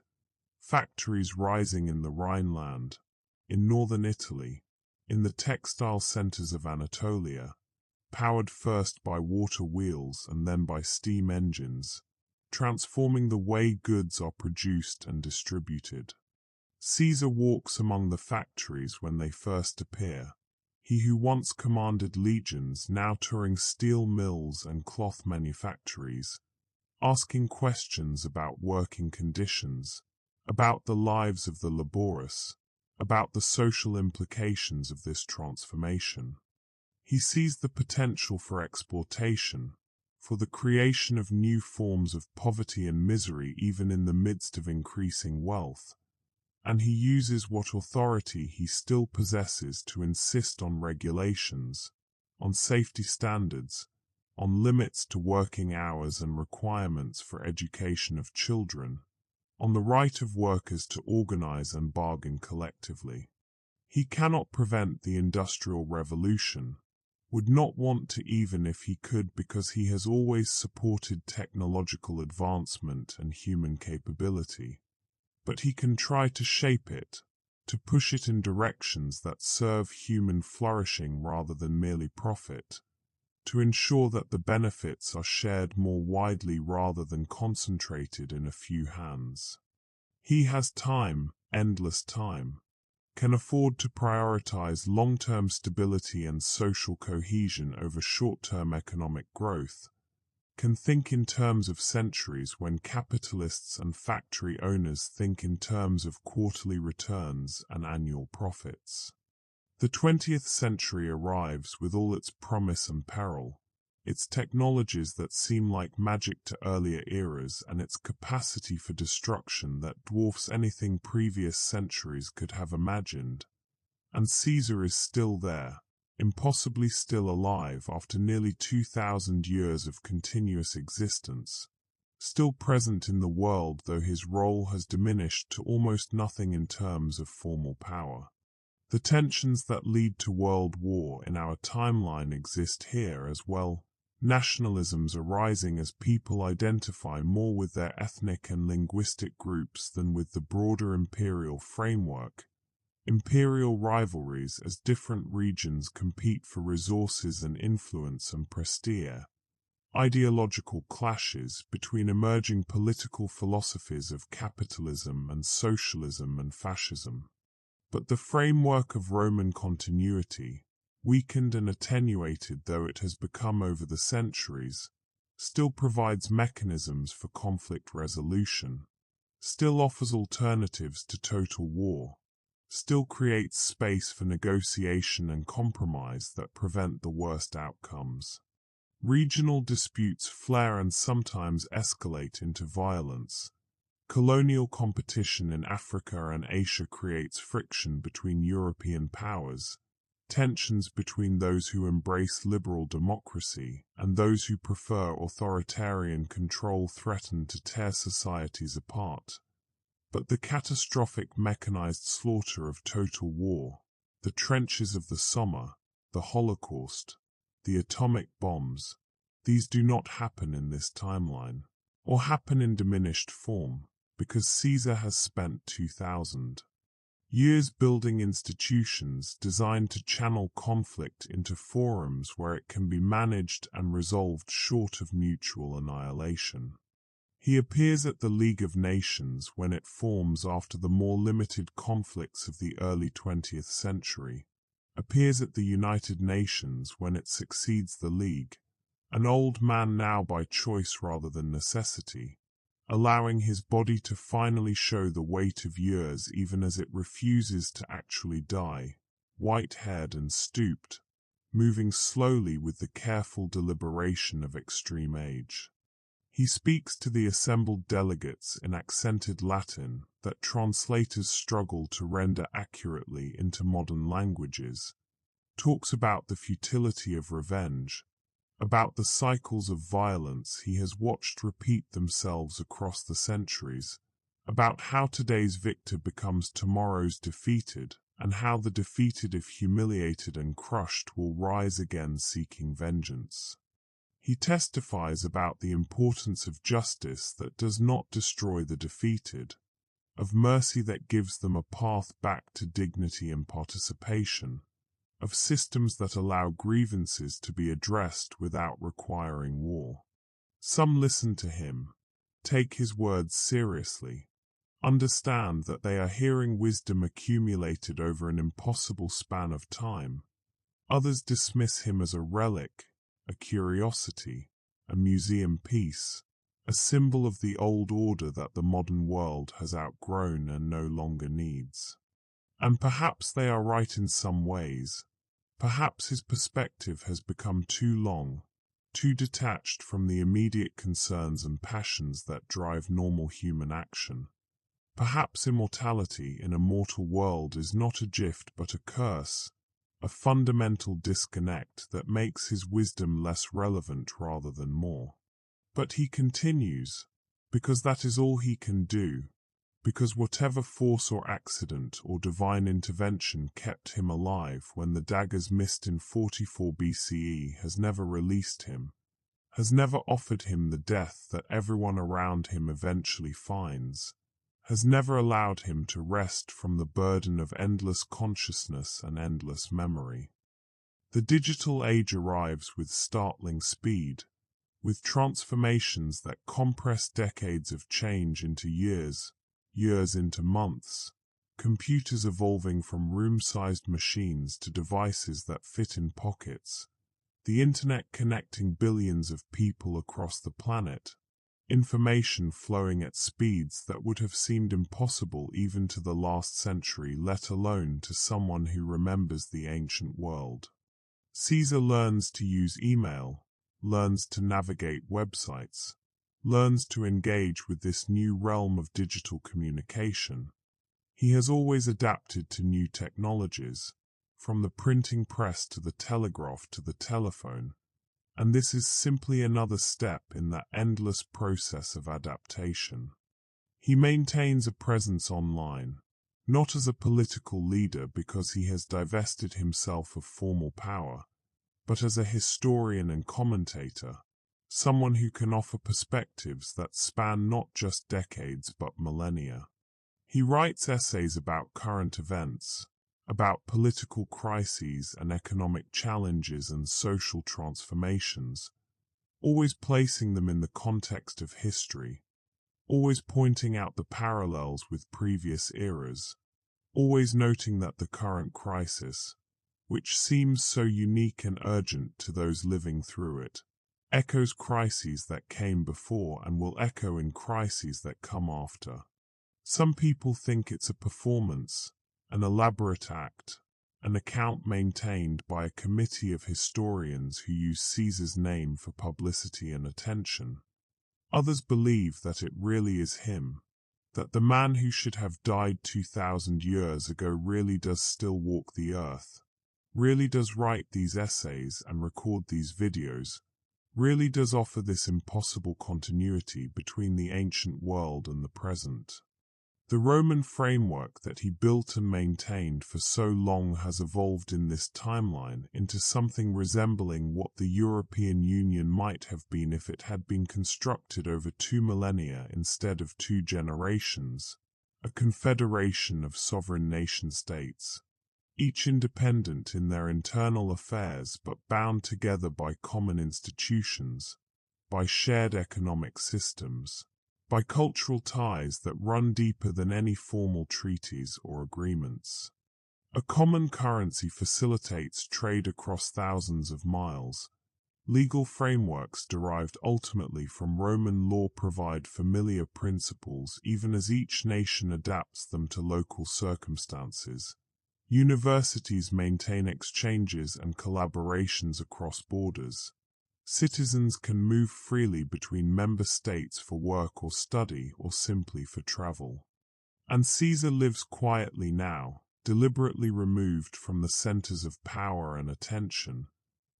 Factories rising in the Rhineland, in northern Italy, in the textile centers of Anatolia, powered first by water wheels and then by steam engines, transforming the way goods are produced and distributed. Caesar walks among the factories when they first appear. He who once commanded legions, now touring steel mills and cloth manufactories, asking questions about working conditions, about the lives of the laborious, about the social implications of this transformation. He sees the potential for exportation, for the creation of new forms of poverty and misery even in the midst of increasing wealth, and he uses what authority he still possesses to insist on regulations, on safety standards, on limits to working hours and requirements for education of children, on the right of workers to organize and bargain collectively. He cannot prevent the Industrial Revolution, would not want to even if he could, because he has always supported technological advancement and human capability. But he can try to shape it, to push it in directions that serve human flourishing rather than merely profit, to ensure that the benefits are shared more widely rather than concentrated in a few hands. He has time, endless time, can afford to prioritize long-term stability and social cohesion over short-term economic growth, can think in terms of centuries when capitalists and factory owners think in terms of quarterly returns and annual profits. The 20th century arrives with all its promise and peril, its technologies that seem like magic to earlier eras and its capacity for destruction that dwarfs anything previous centuries could have imagined. And Caesar is still there, impossibly still alive after nearly 2,000 years of continuous existence, still present in the world though his role has diminished to almost nothing in terms of formal power. The tensions that lead to world war in our timeline exist here as well. Nationalisms arising as people identify more with their ethnic and linguistic groups than with the broader imperial framework. Imperial rivalries as different regions compete for resources and influence and prestige. Ideological clashes between emerging political philosophies of capitalism and socialism and fascism. But the framework of Roman continuity, weakened and attenuated though it has become over the centuries, still provides mechanisms for conflict resolution, still offers alternatives to total war, still creates space for negotiation and compromise that prevent the worst outcomes. Regional disputes flare and sometimes escalate into violence. Colonial competition in Africa and Asia creates friction between European powers. Tensions between those who embrace liberal democracy and those who prefer authoritarian control threaten to tear societies apart. But the catastrophic mechanized slaughter of total war, the trenches of the Somme, the Holocaust, the atomic bombs, these do not happen in this timeline, or happen in diminished form, because Caesar has spent 2,000 years building institutions designed to channel conflict into forums where it can be managed and resolved short of mutual annihilation. He appears at the League of Nations when it forms after the more limited conflicts of the early 20th century, appears at the United Nations when it succeeds the League, an old man now by choice rather than necessity, allowing his body to finally show the weight of years even as it refuses to actually die, white-haired and stooped, moving slowly with the careful deliberation of extreme age. He speaks to the assembled delegates in accented Latin that translators struggle to render accurately into modern languages, talks about the futility of revenge, about the cycles of violence he has watched repeat themselves across the centuries, about how today's victor becomes tomorrow's defeated, and how the defeated, if humiliated and crushed, will rise again seeking vengeance. He testifies about the importance of justice that does not destroy the defeated, of mercy that gives them a path back to dignity and participation, of systems that allow grievances to be addressed without requiring war. Some listen to him, take his words seriously, understand that they are hearing wisdom accumulated over an impossible span of time. Others dismiss him as a relic, a curiosity, a museum piece, a symbol of the old order that the modern world has outgrown and no longer needs. And perhaps they are right in some ways. Perhaps his perspective has become too long, too detached from the immediate concerns and passions that drive normal human action. Perhaps immortality in a mortal world is not a gift but a curse, a fundamental disconnect that makes his wisdom less relevant rather than more. But he continues, because that is all he can do, because whatever force or accident or divine intervention kept him alive when the daggers missed in 44 BCE has never released him, has never offered him the death that everyone around him eventually finds, has never allowed him to rest from the burden of endless consciousness and endless memory. The digital age arrives with startling speed, with transformations that compress decades of change into years, years into months, computers evolving from room-sized machines to devices that fit in pockets, the internet connecting billions of people across the planet, information flowing at speeds that would have seemed impossible even to the last century, let alone to someone who remembers the ancient world. Caesar learns to use email, learns to navigate websites, learns to engage with this new realm of digital communication. He has always adapted to new technologies, from the printing press to the telegraph to the telephone, and this is simply another step in that endless process of adaptation. He maintains a presence online, not as a political leader because he has divested himself of formal power, but as a historian and commentator, someone who can offer perspectives that span not just decades but millennia. He writes essays about current events, about political crises and economic challenges and social transformations, always placing them in the context of history, always pointing out the parallels with previous eras, always noting that the current crisis, which seems so unique and urgent to those living through it, echoes crises that came before and will echo in crises that come after. Some people think it's a performance, an elaborate act, an account maintained by a committee of historians who use Caesar's name for publicity and attention. Others believe that it really is him, that the man who should have died 2,000 years ago really does still walk the earth, really does write these essays and record these videos, really does offer this impossible continuity between the ancient world and the present. The Roman framework that he built and maintained for so long has evolved in this timeline into something resembling what the European Union might have been if it had been constructed over 2 millennia instead of 2 generations, a confederation of sovereign nation-states, each independent in their internal affairs but bound together by common institutions, by shared economic systems, by cultural ties that run deeper than any formal treaties or agreements. A common currency facilitates trade across thousands of miles. Legal frameworks derived ultimately from Roman law provide familiar principles even as each nation adapts them to local circumstances. Universities maintain exchanges and collaborations across borders. Citizens can move freely between member states for work or study or simply for travel. And Caesar lives quietly now, deliberately removed from the centers of power and attention,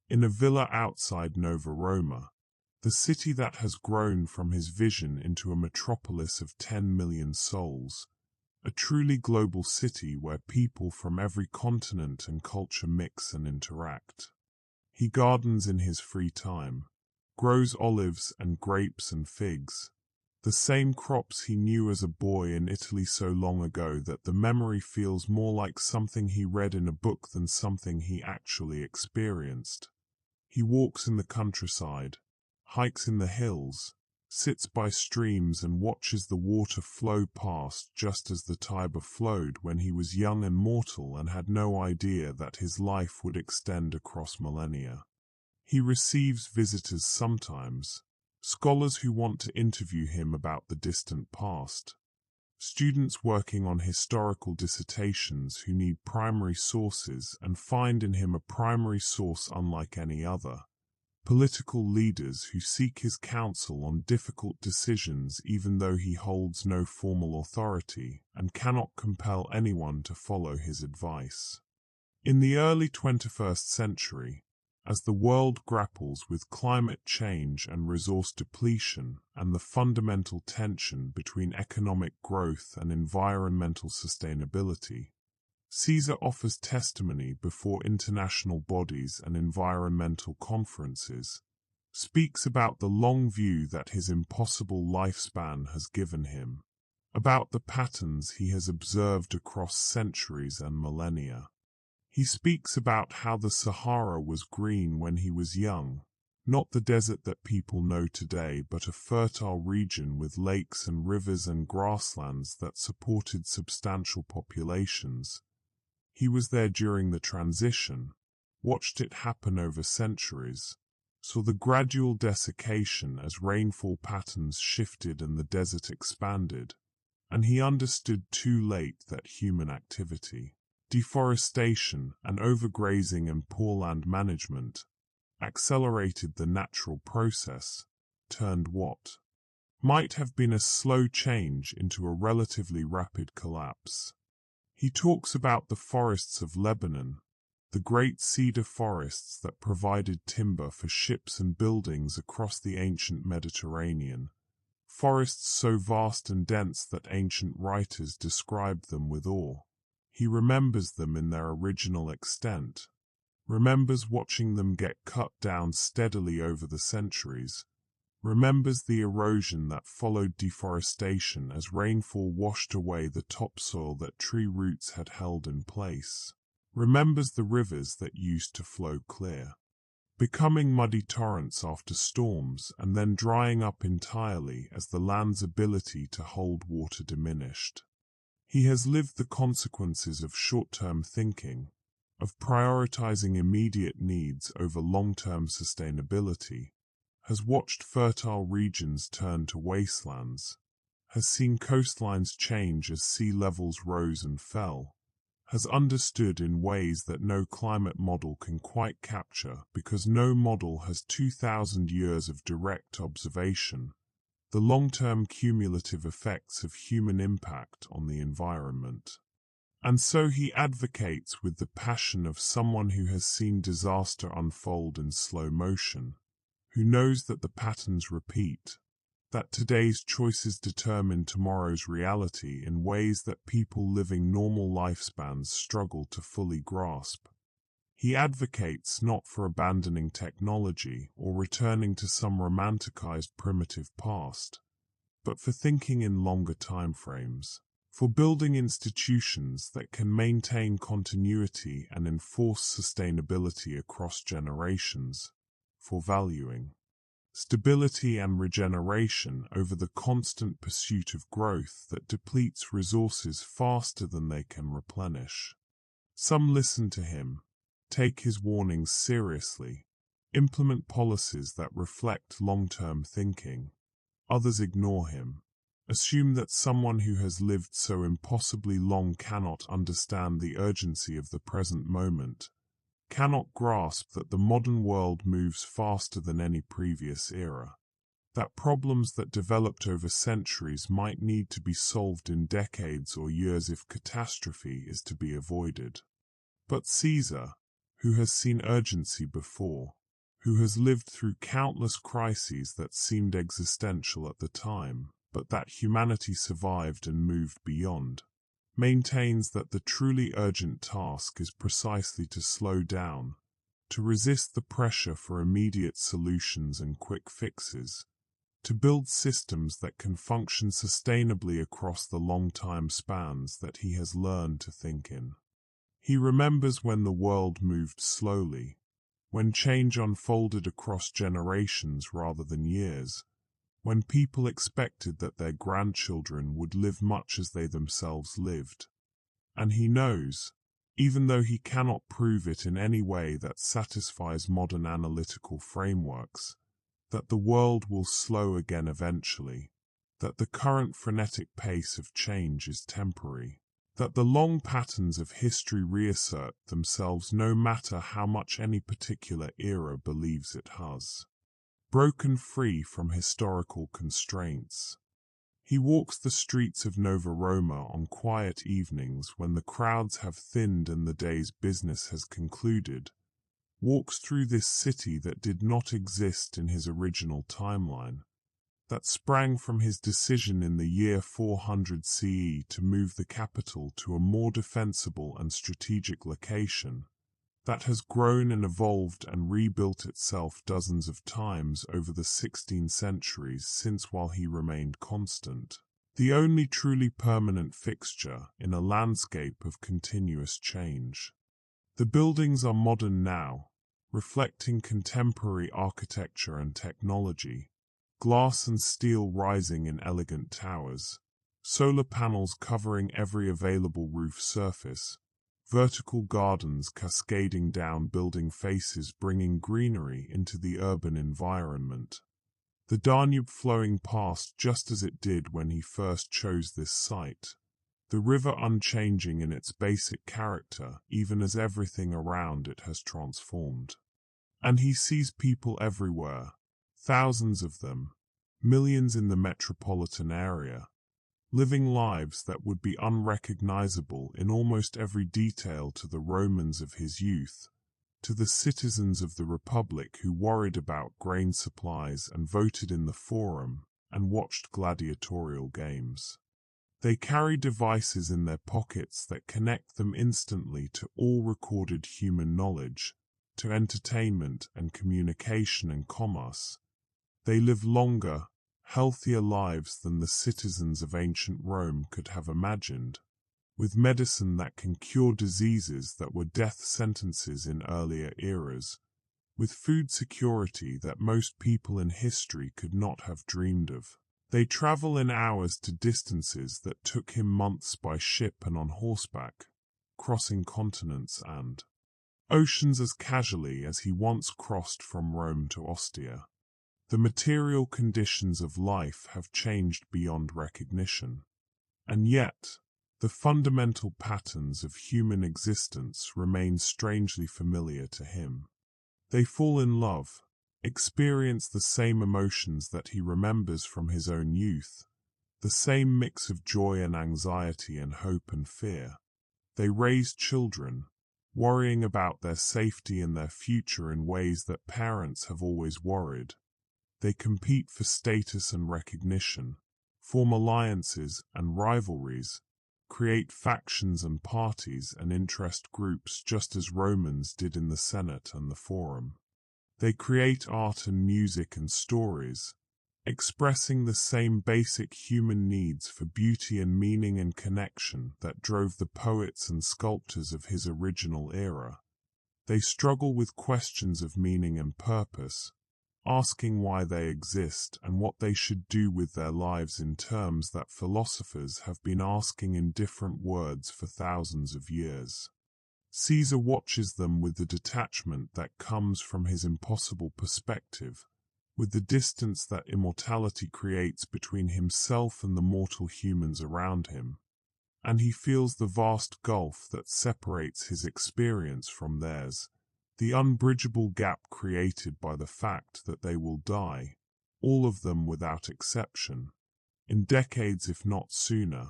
in a villa outside Nova Roma, the city that has grown from his vision into a metropolis of 10 million souls, a truly global city where people from every continent and culture mix and interact. He gardens in his free time, grows olives and grapes and figs, the same crops he knew as a boy in Italy so long ago that the memory feels more like something he read in a book than something he actually experienced. He walks in the countryside, hikes in the hills, sits by streams and watches the water flow past just as the Tiber flowed when he was young and mortal and had no idea that his life would extend across millennia. He receives visitors sometimes, scholars who want to interview him about the distant past, students working on historical dissertations who need primary sources and find in him a primary source unlike any other. Political leaders who seek his counsel on difficult decisions even though he holds no formal authority and cannot compel anyone to follow his advice. In the early 21st century, as the world grapples with climate change and resource depletion and the fundamental tension between economic growth and environmental sustainability, Caesar offers testimony before international bodies and environmental conferences, speaks about the long view that his impossible lifespan has given him, about the patterns he has observed across centuries and millennia. He speaks about how the Sahara was green when he was young, not the desert that people know today, but a fertile region with lakes and rivers and grasslands that supported substantial populations. He was there during the transition, watched it happen over centuries, saw the gradual desiccation as rainfall patterns shifted and the desert expanded, and he understood too late that human activity, deforestation and overgrazing and poor land management, accelerated the natural process, turned what might have been a slow change into a relatively rapid collapse. He talks about the forests of Lebanon, the great cedar forests that provided timber for ships and buildings across the ancient Mediterranean, forests so vast and dense that ancient writers described them with awe. He remembers them in their original extent, remembers watching them get cut down steadily over the centuries, remembers the erosion that followed deforestation as rainfall washed away the topsoil that tree roots had held in place, remembers the rivers that used to flow clear, becoming muddy torrents after storms and then drying up entirely as the land's ability to hold water diminished. He has lived the consequences of short-term thinking, of prioritizing immediate needs over long-term sustainability, has watched fertile regions turn to wastelands, has seen coastlines change as sea levels rose and fell, has understood in ways that no climate model can quite capture because no model has 2,000 years of direct observation, the long-term cumulative effects of human impact on the environment. And so he advocates with the passion of someone who has seen disaster unfold in slow motion, who knows that the patterns repeat, that today's choices determine tomorrow's reality in ways that people living normal lifespans struggle to fully grasp. He advocates not for abandoning technology or returning to some romanticized primitive past, but for thinking in longer timeframes, for building institutions that can maintain continuity and enforce sustainability across generations, for valuing stability and regeneration over the constant pursuit of growth that depletes resources faster than they can replenish. Some listen to him, take his warnings seriously, implement policies that reflect long-term thinking. Others ignore him, assume that someone who has lived so impossibly long cannot understand the urgency of the present moment, cannot grasp that the modern world moves faster than any previous era, that problems that developed over centuries might need to be solved in decades or years if catastrophe is to be avoided. But Caesar, who has seen urgency before, who has lived through countless crises that seemed existential at the time, but that humanity survived and moved beyond, maintains that the truly urgent task is precisely to slow down, to resist the pressure for immediate solutions and quick fixes, to build systems that can function sustainably across the long time spans that he has learned to think in. He remembers when the world moved slowly, when change unfolded across generations rather than years, when people expected that their grandchildren would live much as they themselves lived. And he knows, even though he cannot prove it in any way that satisfies modern analytical frameworks, that the world will slow again eventually, that the current frenetic pace of change is temporary, that the long patterns of history reassert themselves no matter how much any particular era believes it has. Broken free from historical constraints, he walks the streets of Nova Roma on quiet evenings when the crowds have thinned and the day's business has concluded, walks through this city that did not exist in his original timeline, that sprang from his decision in the year 400 CE to move the capital to a more defensible and strategic location, that has grown and evolved and rebuilt itself dozens of times over the 16 centuries since while he remained constant, the only truly permanent fixture in a landscape of continuous change. The buildings are modern now, reflecting contemporary architecture and technology, glass and steel rising in elegant towers, solar panels covering every available roof surface, vertical gardens cascading down building faces bringing greenery into the urban environment. The Danube flowing past just as it did when he first chose this site, the river unchanging in its basic character even as everything around it has transformed. And he sees people everywhere, thousands of them, millions in the metropolitan area, living lives that would be unrecognizable in almost every detail to the Romans of his youth, to the citizens of the Republic who worried about grain supplies and voted in the Forum and watched gladiatorial games. They carry devices in their pockets that connect them instantly to all recorded human knowledge, to entertainment and communication and commerce. They live longer, healthier lives than the citizens of ancient Rome could have imagined, with medicine that can cure diseases that were death sentences in earlier eras, with food security that most people in history could not have dreamed of. They travel in hours to distances that took him months by ship and on horseback, crossing continents and oceans as casually as he once crossed from Rome to Ostia. The material conditions of life have changed beyond recognition. And yet, The fundamental patterns of human existence remain strangely familiar to him. They fall in love, experience the same emotions that he remembers from his own youth, the same mix of joy and anxiety and hope and fear. They raise children, worrying about their safety and their future in ways that parents have always worried. They compete for status and recognition, form alliances and rivalries, create factions and parties and interest groups just as Romans did in the Senate and the Forum. They create art and music and stories, expressing the same basic human needs for beauty and meaning and connection that drove the poets and sculptors of his original era. They struggle with questions of meaning and purpose, asking why they exist and what they should do with their lives in terms that philosophers have been asking in different words for thousands of years. Caesar watches them with the detachment that comes from his impossible perspective, with the distance that immortality creates between himself and the mortal humans around him, and he feels the vast gulf that separates his experience from theirs, the unbridgeable gap created by the fact that they will die, all of them without exception, in decades if not sooner,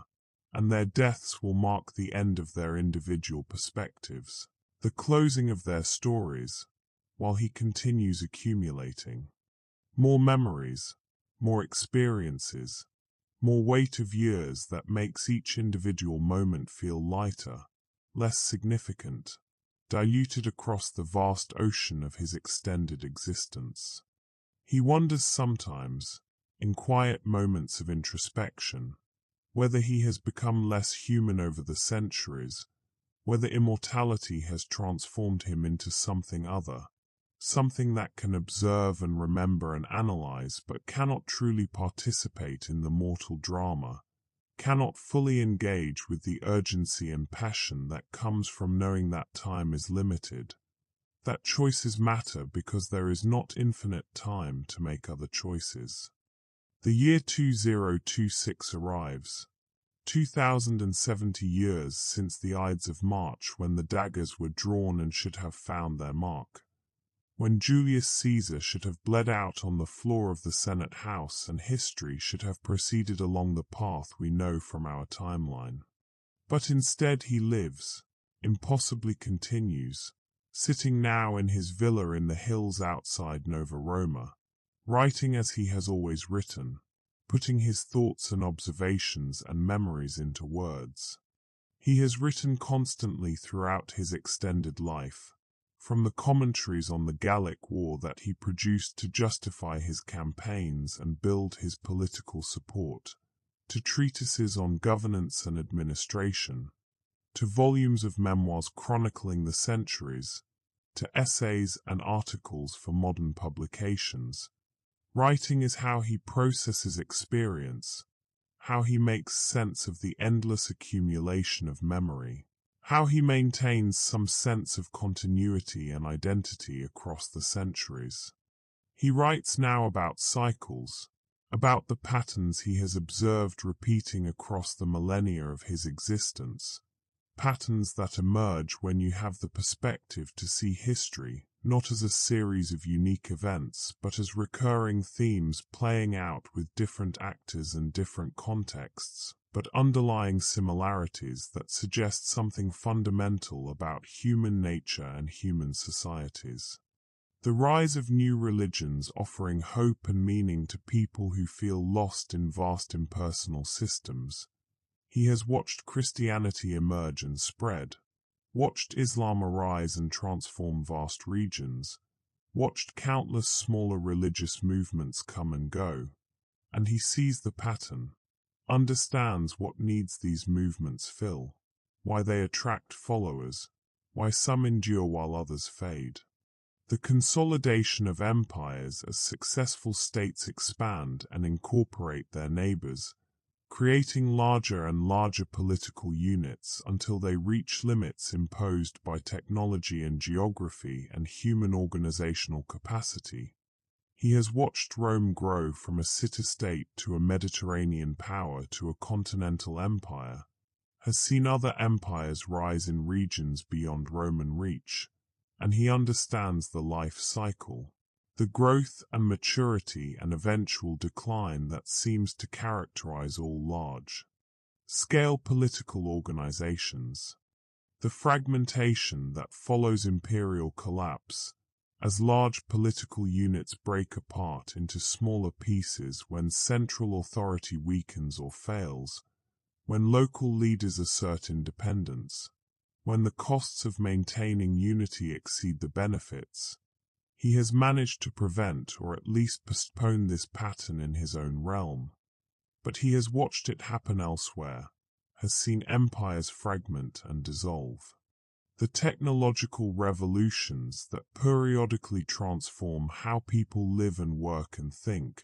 and their deaths will mark the end of their individual perspectives, the closing of their stories, while he continues accumulating. More memories, more experiences, more weight of years that makes each individual moment feel lighter, less significant, diluted across the vast ocean of his extended existence. He wonders sometimes, in quiet moments of introspection, whether he has become less human over the centuries, whether immortality has transformed him into something other, something that can observe and remember and analyze but cannot truly participate in the mortal drama, cannot fully engage with the urgency and passion that comes from knowing that time is limited, that choices matter because there is not infinite time to make other choices. The year 2026 arrives, 2070 years since the Ides of March, when the daggers were drawn and should have found their mark, when Julius Caesar should have bled out on the floor of the Senate House and history should have proceeded along the path we know from our timeline. But instead he lives, impossibly continues, sitting now in his villa in the hills outside Nova Roma, writing as he has always written, putting his thoughts and observations and memories into words. He has written constantly throughout his extended life, from the commentaries on the Gallic War that he produced to justify his campaigns and build his political support, to treatises on governance and administration, to volumes of memoirs chronicling the centuries, to essays and articles for modern publications. Writing is how he processes experience, how he makes sense of the endless accumulation of memory, how he maintains some sense of continuity and identity across the centuries. He writes now about cycles, about the patterns he has observed repeating across the millennia of his existence, patterns that emerge when you have the perspective to see history not as a series of unique events, but as recurring themes playing out with different actors and different contexts, but underlying similarities that suggest something fundamental about human nature and human societies. The rise of new religions offering hope and meaning to people who feel lost in vast impersonal systems. He has watched Christianity emerge and spread, watched Islam arise and transform vast regions, watched countless smaller religious movements come and go, and he sees the pattern, understands what needs these movements fill, why they attract followers, why some endure while others fade. The consolidation of empires as successful states expand and incorporate their neighbors, creating larger and larger political units until they reach limits imposed by technology and geography and human organizational capacity. He has watched Rome grow from a city-state to a Mediterranean power to a continental empire, has seen other empires rise in regions beyond Roman reach, and he understands the life cycle, the growth and maturity and eventual decline that seems to characterize all large-scale political organizations. The fragmentation that follows imperial collapse, as large political units break apart into smaller pieces when central authority weakens or fails, when local leaders assert independence, when the costs of maintaining unity exceed the benefits. He has managed to prevent or at least postpone this pattern in his own realm, but he has watched it happen elsewhere, has seen empires fragment and dissolve. The technological revolutions that periodically transform how people live and work and think,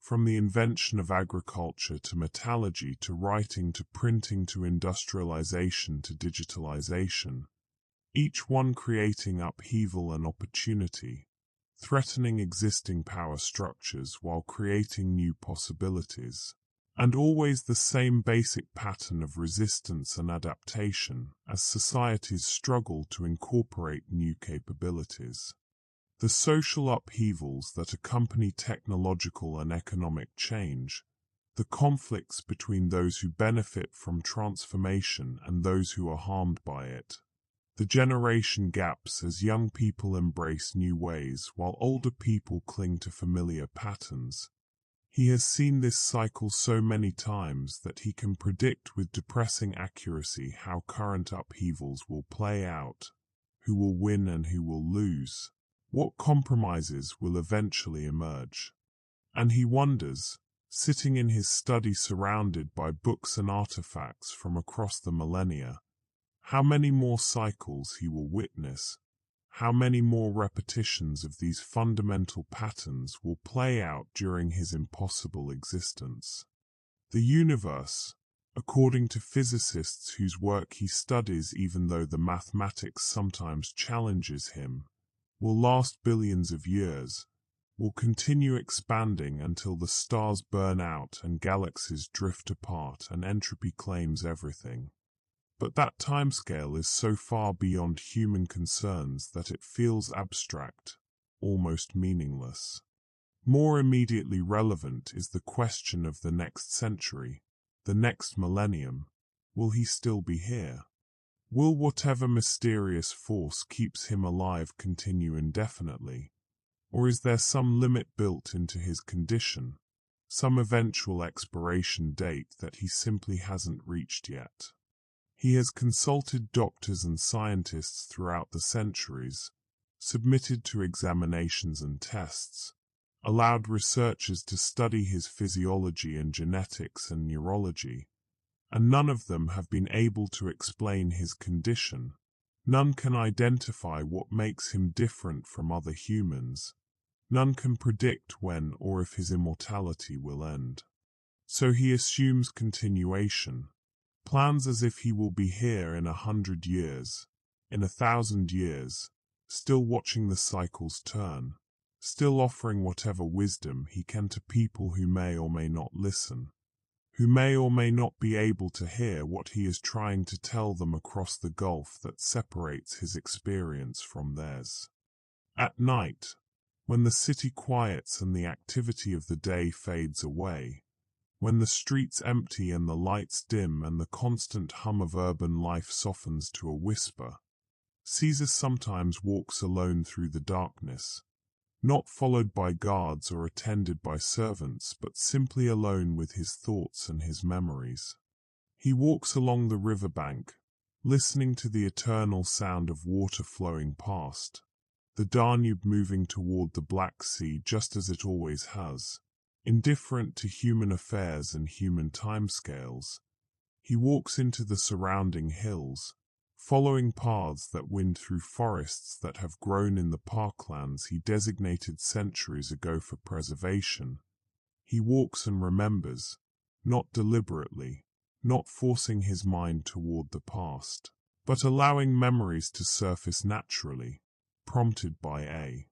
from the invention of agriculture to metallurgy to writing to printing to industrialization to digitalization, each one creating upheaval and opportunity, threatening existing power structures while creating new possibilities. And always the same basic pattern of resistance and adaptation as societies struggle to incorporate new capabilities. The social upheavals that accompany technological and economic change, the conflicts between those who benefit from transformation and those who are harmed by it, the generation gaps as young people embrace new ways while older people cling to familiar patterns. He has seen this cycle so many times that he can predict with depressing accuracy how current upheavals will play out, who will win and who will lose, what compromises will eventually emerge. And he wonders, sitting in his study surrounded by books and artifacts from across the millennia, how many more cycles he will witness, how many more repetitions of these fundamental patterns will play out during his impossible existence. The universe, according to physicists whose work he studies even though the mathematics sometimes challenges him, will last billions of years, will continue expanding until the stars burn out and galaxies drift apart and entropy claims everything. But that timescale is so far beyond human concerns that it feels abstract, almost meaningless. More immediately relevant is the question of the next century, the next millennium. Will he still be here? Will whatever mysterious force keeps him alive continue indefinitely? Or is there some limit built into his condition, some eventual expiration date that he simply hasn't reached yet? He has consulted doctors and scientists throughout the centuries, submitted to examinations and tests, allowed researchers to study his physiology and genetics and neurology, and none of them have been able to explain his condition. None can identify what makes him different from other humans. None can predict when or if his immortality will end. So he assumes continuation. Plans as if he will be here in 100 years, in 1,000 years, still watching the cycles turn, still offering whatever wisdom he can to people who may or may not listen, who may or may not be able to hear what he is trying to tell them across the gulf that separates his experience from theirs. At night, when the city quiets and the activity of the day fades away, when the streets empty and the lights dim and the constant hum of urban life softens to a whisper, Caesar sometimes walks alone through the darkness, not followed by guards or attended by servants, but simply alone with his thoughts and his memories. He walks along the riverbank, listening to the eternal sound of water flowing past, the Danube moving toward the Black Sea just as it always has. Indifferent to human affairs and human timescales, he walks into the surrounding hills, following paths that wind through forests that have grown in the parklands he designated centuries ago for preservation. He walks and remembers, not deliberately, not forcing his mind toward the past, but allowing memories to surface naturally, prompted by a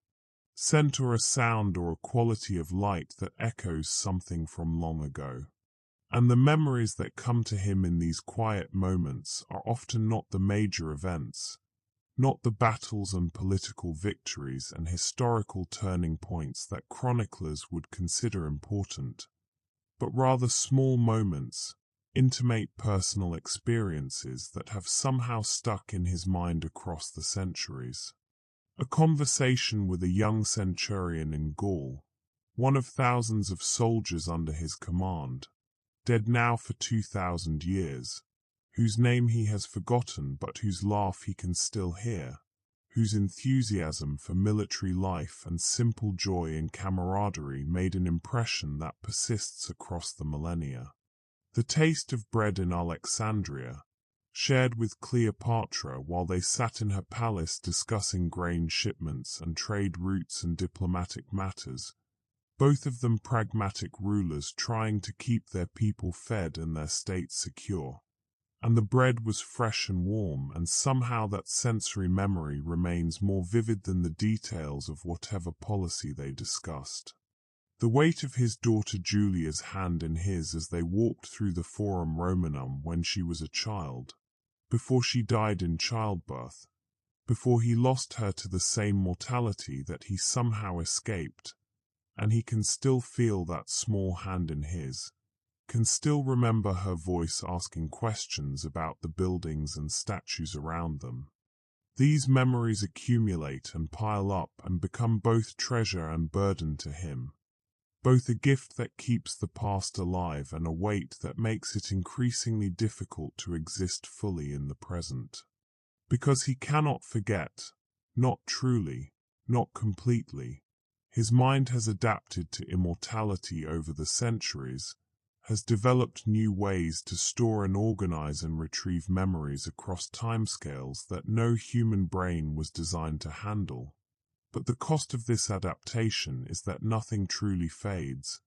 scent or a sound or a quality of light that echoes something from long ago. And the memories that come to him in these quiet moments are often not the major events, not the battles and political victories and historical turning points that chroniclers would consider important, but rather small moments, intimate personal experiences that have somehow stuck in his mind across the centuries. A conversation with a young centurion in Gaul, one of thousands of soldiers under his command, dead now for 2,000 years, whose name he has forgotten but whose laugh he can still hear, whose enthusiasm for military life and simple joy in camaraderie made an impression that persists across the millennia. The taste of bread in Alexandria, shared with Cleopatra while they sat in her palace discussing grain shipments and trade routes and diplomatic matters, both of them pragmatic rulers trying to keep their people fed and their state secure. And the bread was fresh and warm, and somehow that sensory memory remains more vivid than the details of whatever policy they discussed. The weight of his daughter Julia's hand in his as they walked through the Forum Romanum when she was a child, before she died in childbirth, before he lost her to the same mortality that he somehow escaped, and he can still feel that small hand in his, can still remember her voice asking questions about the buildings and statues around them. These memories accumulate and pile up and become both treasure and burden to him, both a gift that keeps the past alive and a weight that makes it increasingly difficult to exist fully in the present. Because he cannot forget, not truly, not completely. His mind has adapted to immortality over the centuries, has developed new ways to store and organize and retrieve memories across timescales that no human brain was designed to handle. But the cost of this adaptation is that nothing truly fades.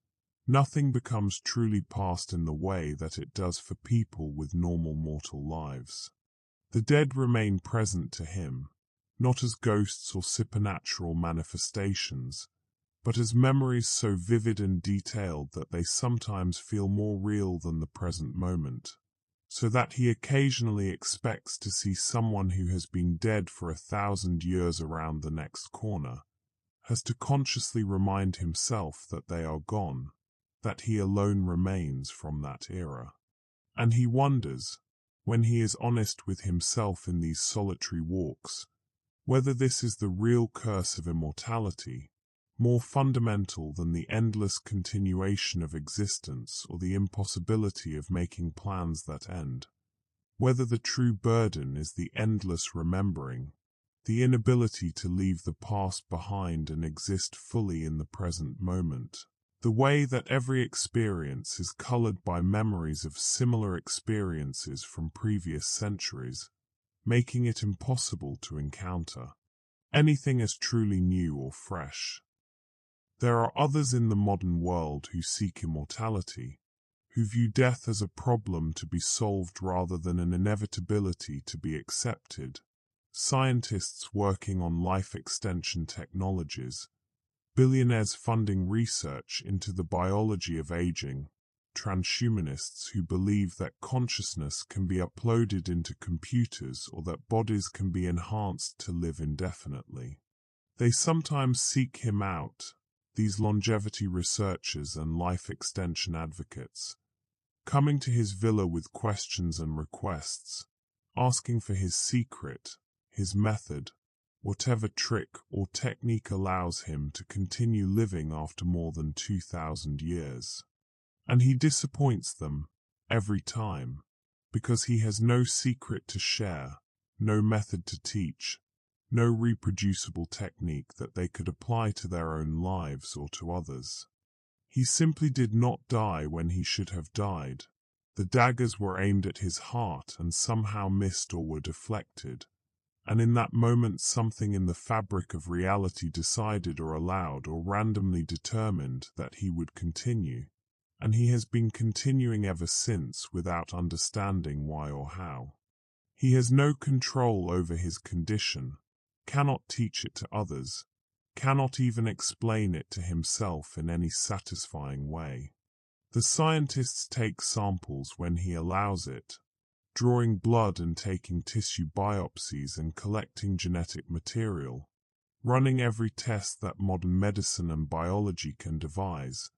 Nothing becomes truly past in the way that it does for people with normal mortal lives. The dead remain present to him, not as ghosts or supernatural manifestations, but as memories so vivid and detailed that they sometimes feel more real than the present moment, so that he occasionally expects to see someone who has been dead for 1,000 years around the next corner, has to consciously remind himself that they are gone, that he alone remains from that era. And he wonders, when he is honest with himself in these solitary walks, whether this is the real curse of immortality, more fundamental than the endless continuation of existence or the impossibility of making plans that end. Whether the true burden is the endless remembering, the inability to leave the past behind and exist fully in the present moment. The way that every experience is colored by memories of similar experiences from previous centuries, making it impossible to encounter anything as truly new or fresh. There are others in the modern world who seek immortality, who view death as a problem to be solved rather than an inevitability to be accepted. Scientists working on life extension technologies, billionaires funding research into the biology of aging, transhumanists who believe that consciousness can be uploaded into computers or that bodies can be enhanced to live indefinitely. They sometimes seek him out, these longevity researchers and life extension advocates, coming to his villa with questions and requests, asking for his secret, his method, whatever trick or technique allows him to continue living after more than 2,000 years. And he disappoints them, every time, because he has no secret to share, no method to teach, no reproducible technique that they could apply to their own lives or to others. He simply did not die when he should have died. The daggers were aimed at his heart and somehow missed or were deflected, and in that moment something in the fabric of reality decided or allowed or randomly determined that he would continue, and he has been continuing ever since without understanding why or how. He has no control over his condition, cannot teach it to others, cannot even explain it to himself in any satisfying way. The scientists take samples when he allows it, drawing blood and taking tissue biopsies and collecting genetic material, running every test that modern medicine and biology can devise,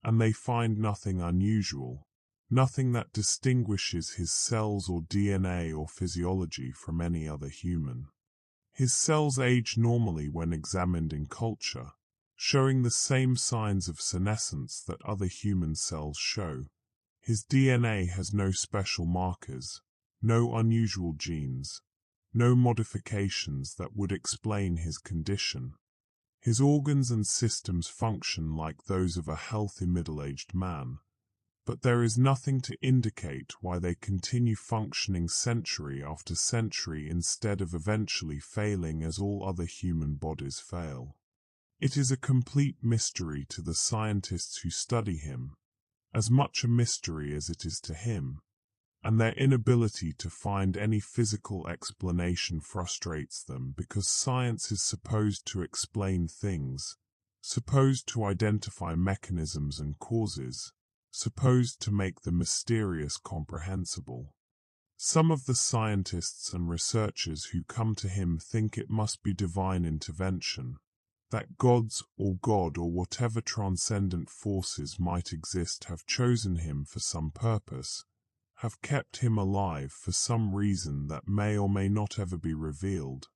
and they find nothing unusual, nothing that distinguishes his cells or DNA or physiology from any other human. His cells age normally when examined in culture, showing the same signs of senescence that other human cells show. His DNA has no special markers, no unusual genes, no modifications that would explain his condition. His organs and systems function like those of a healthy middle-aged man, but there is nothing to indicate why they continue functioning century after century instead of eventually failing as all other human bodies fail. It is a complete mystery to the scientists who study him, as much a mystery as it is to him, and their inability to find any physical explanation frustrates them because science is supposed to explain things, supposed to identify mechanisms and causes, supposed to make the mysterious comprehensible. Some of the scientists and researchers who come to him think it must be divine intervention, that gods or God or whatever transcendent forces might exist have chosen him for some purpose, have kept him alive for some reason that may or may not ever be revealed.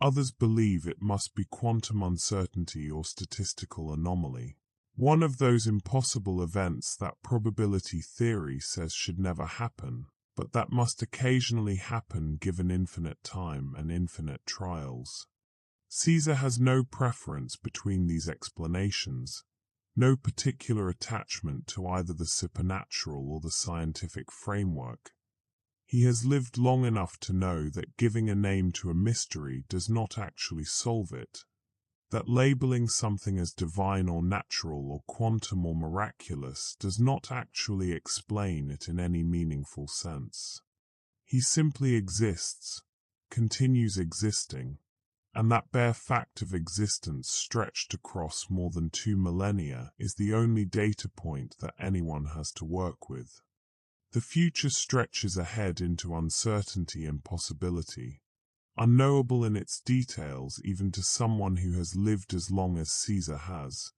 Others believe it must be quantum uncertainty or statistical anomaly. One of those impossible events that probability theory says should never happen, but that must occasionally happen given infinite time and infinite trials. Caesar has no preference between these explanations, no particular attachment to either the supernatural or the scientific framework. He has lived long enough to know that giving a name to a mystery does not actually solve it, that labeling something as divine or natural or quantum or miraculous does not actually explain it in any meaningful sense. He simply exists, continues existing, and that bare fact of existence stretched across more than 2 millennia is the only data point that anyone has to work with. The future stretches ahead into uncertainty and possibility, unknowable in its details even to someone who has lived as long as Caesar has,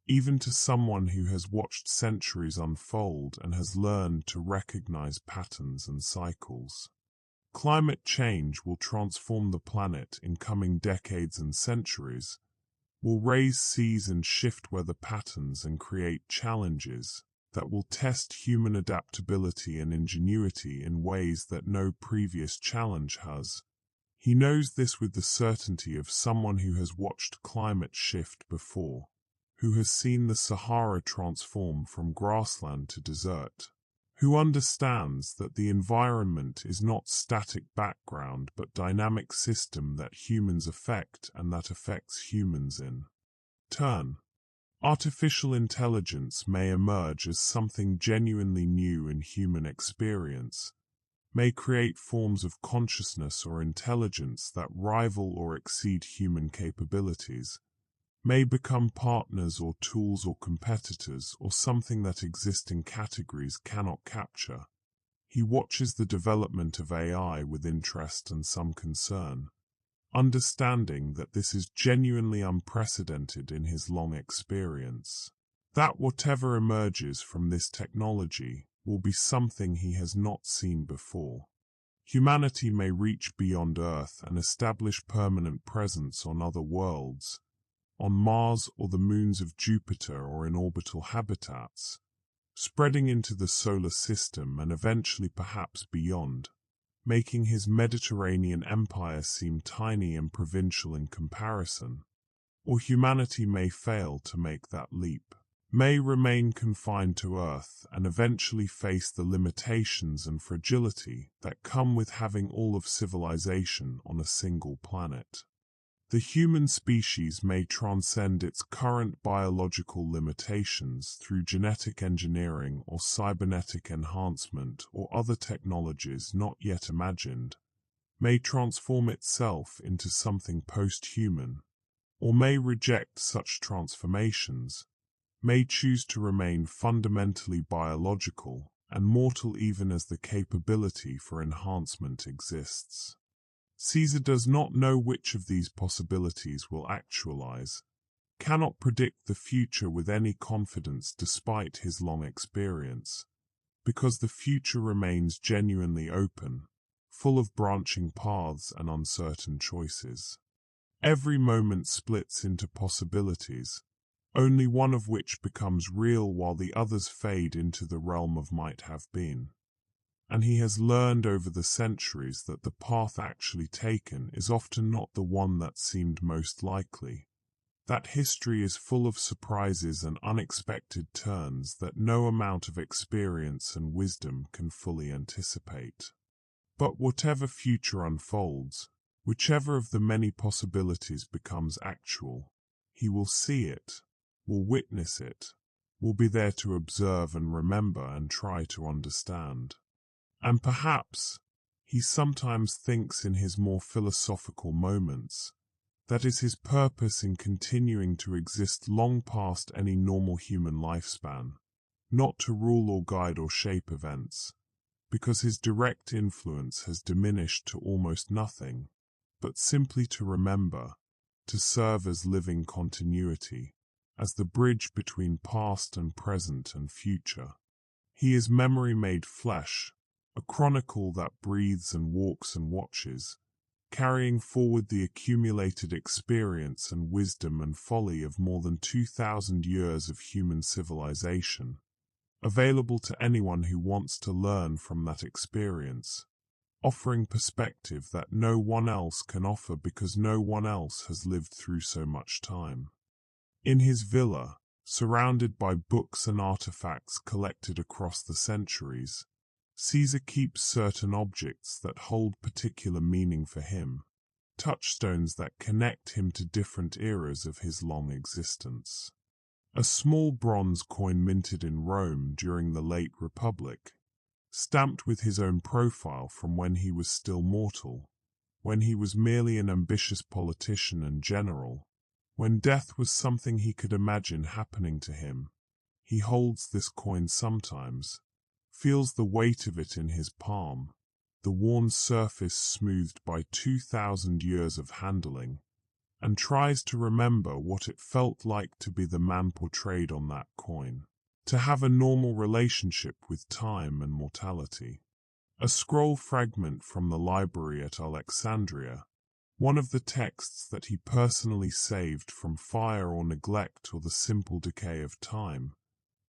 even to someone who has watched centuries unfold and has learned to recognize patterns and cycles. Climate change will transform the planet in coming decades and centuries, will raise seas and shift weather patterns and create challenges that will test human adaptability and ingenuity in ways that no previous challenge has. He knows this with the certainty of someone who has watched climate shift before, who has seen the Sahara transform from grassland to desert, who understands that the environment is not static background but dynamic system that humans affect and that affects humans in turn. Artificial intelligence may emerge as something genuinely new in human experience, may create forms of consciousness or intelligence that rival or exceed human capabilities, may become partners or tools or competitors or something that existing categories cannot capture. He watches the development of AI with interest and some concern, understanding that this is genuinely unprecedented in his long experience. That whatever emerges from this technology will be something he has not seen before. Humanity may reach beyond Earth and establish permanent presence on other worlds, on Mars or the moons of Jupiter or in orbital habitats, spreading into the solar system and eventually perhaps beyond, making his Mediterranean empire seem tiny and provincial in comparison. Or humanity may fail to make that leap, may remain confined to Earth and eventually face the limitations and fragility that come with having all of civilization on a single planet. The human species may transcend its current biological limitations through genetic engineering or cybernetic enhancement or other technologies not yet imagined, may transform itself into something post-human, or may reject such transformations, may choose to remain fundamentally biological and mortal even as the capability for enhancement exists. Caesar does not know which of these possibilities will actualize, cannot predict the future with any confidence despite his long experience, because the future remains genuinely open, full of branching paths and uncertain choices. Every moment splits into possibilities, only one of which becomes real while the others fade into the realm of might have been. And he has learned over the centuries that the path actually taken is often not the one that seemed most likely. That history is full of surprises and unexpected turns that no amount of experience and wisdom can fully anticipate. But whatever future unfolds, whichever of the many possibilities becomes actual, he will see it, will witness it, will be there to observe and remember and try to understand. And perhaps, he sometimes thinks in his more philosophical moments, that is his purpose in continuing to exist long past any normal human lifespan, not to rule or guide or shape events, because his direct influence has diminished to almost nothing, but simply to remember, to serve as living continuity, as the bridge between past and present and future. He is memory made flesh, a chronicle that breathes and walks and watches, carrying forward the accumulated experience and wisdom and folly of more than 2,000 years of human civilization, available to anyone who wants to learn from that experience, offering perspective that no one else can offer because no one else has lived through so much time. In his villa, surrounded by books and artifacts collected across the centuries, Caesar keeps certain objects that hold particular meaning for him, touchstones that connect him to different eras of his long existence. A small bronze coin minted in Rome during the late Republic, stamped with his own profile from when he was still mortal, when he was merely an ambitious politician and general, when death was something he could imagine happening to him. He holds this coin sometimes, feels the weight of it in his palm, the worn surface smoothed by 2,000 years of handling, and tries to remember what it felt like to be the man portrayed on that coin, to have a normal relationship with time and mortality. A scroll fragment from the library at Alexandria, one of the texts that he personally saved from fire or neglect or the simple decay of time,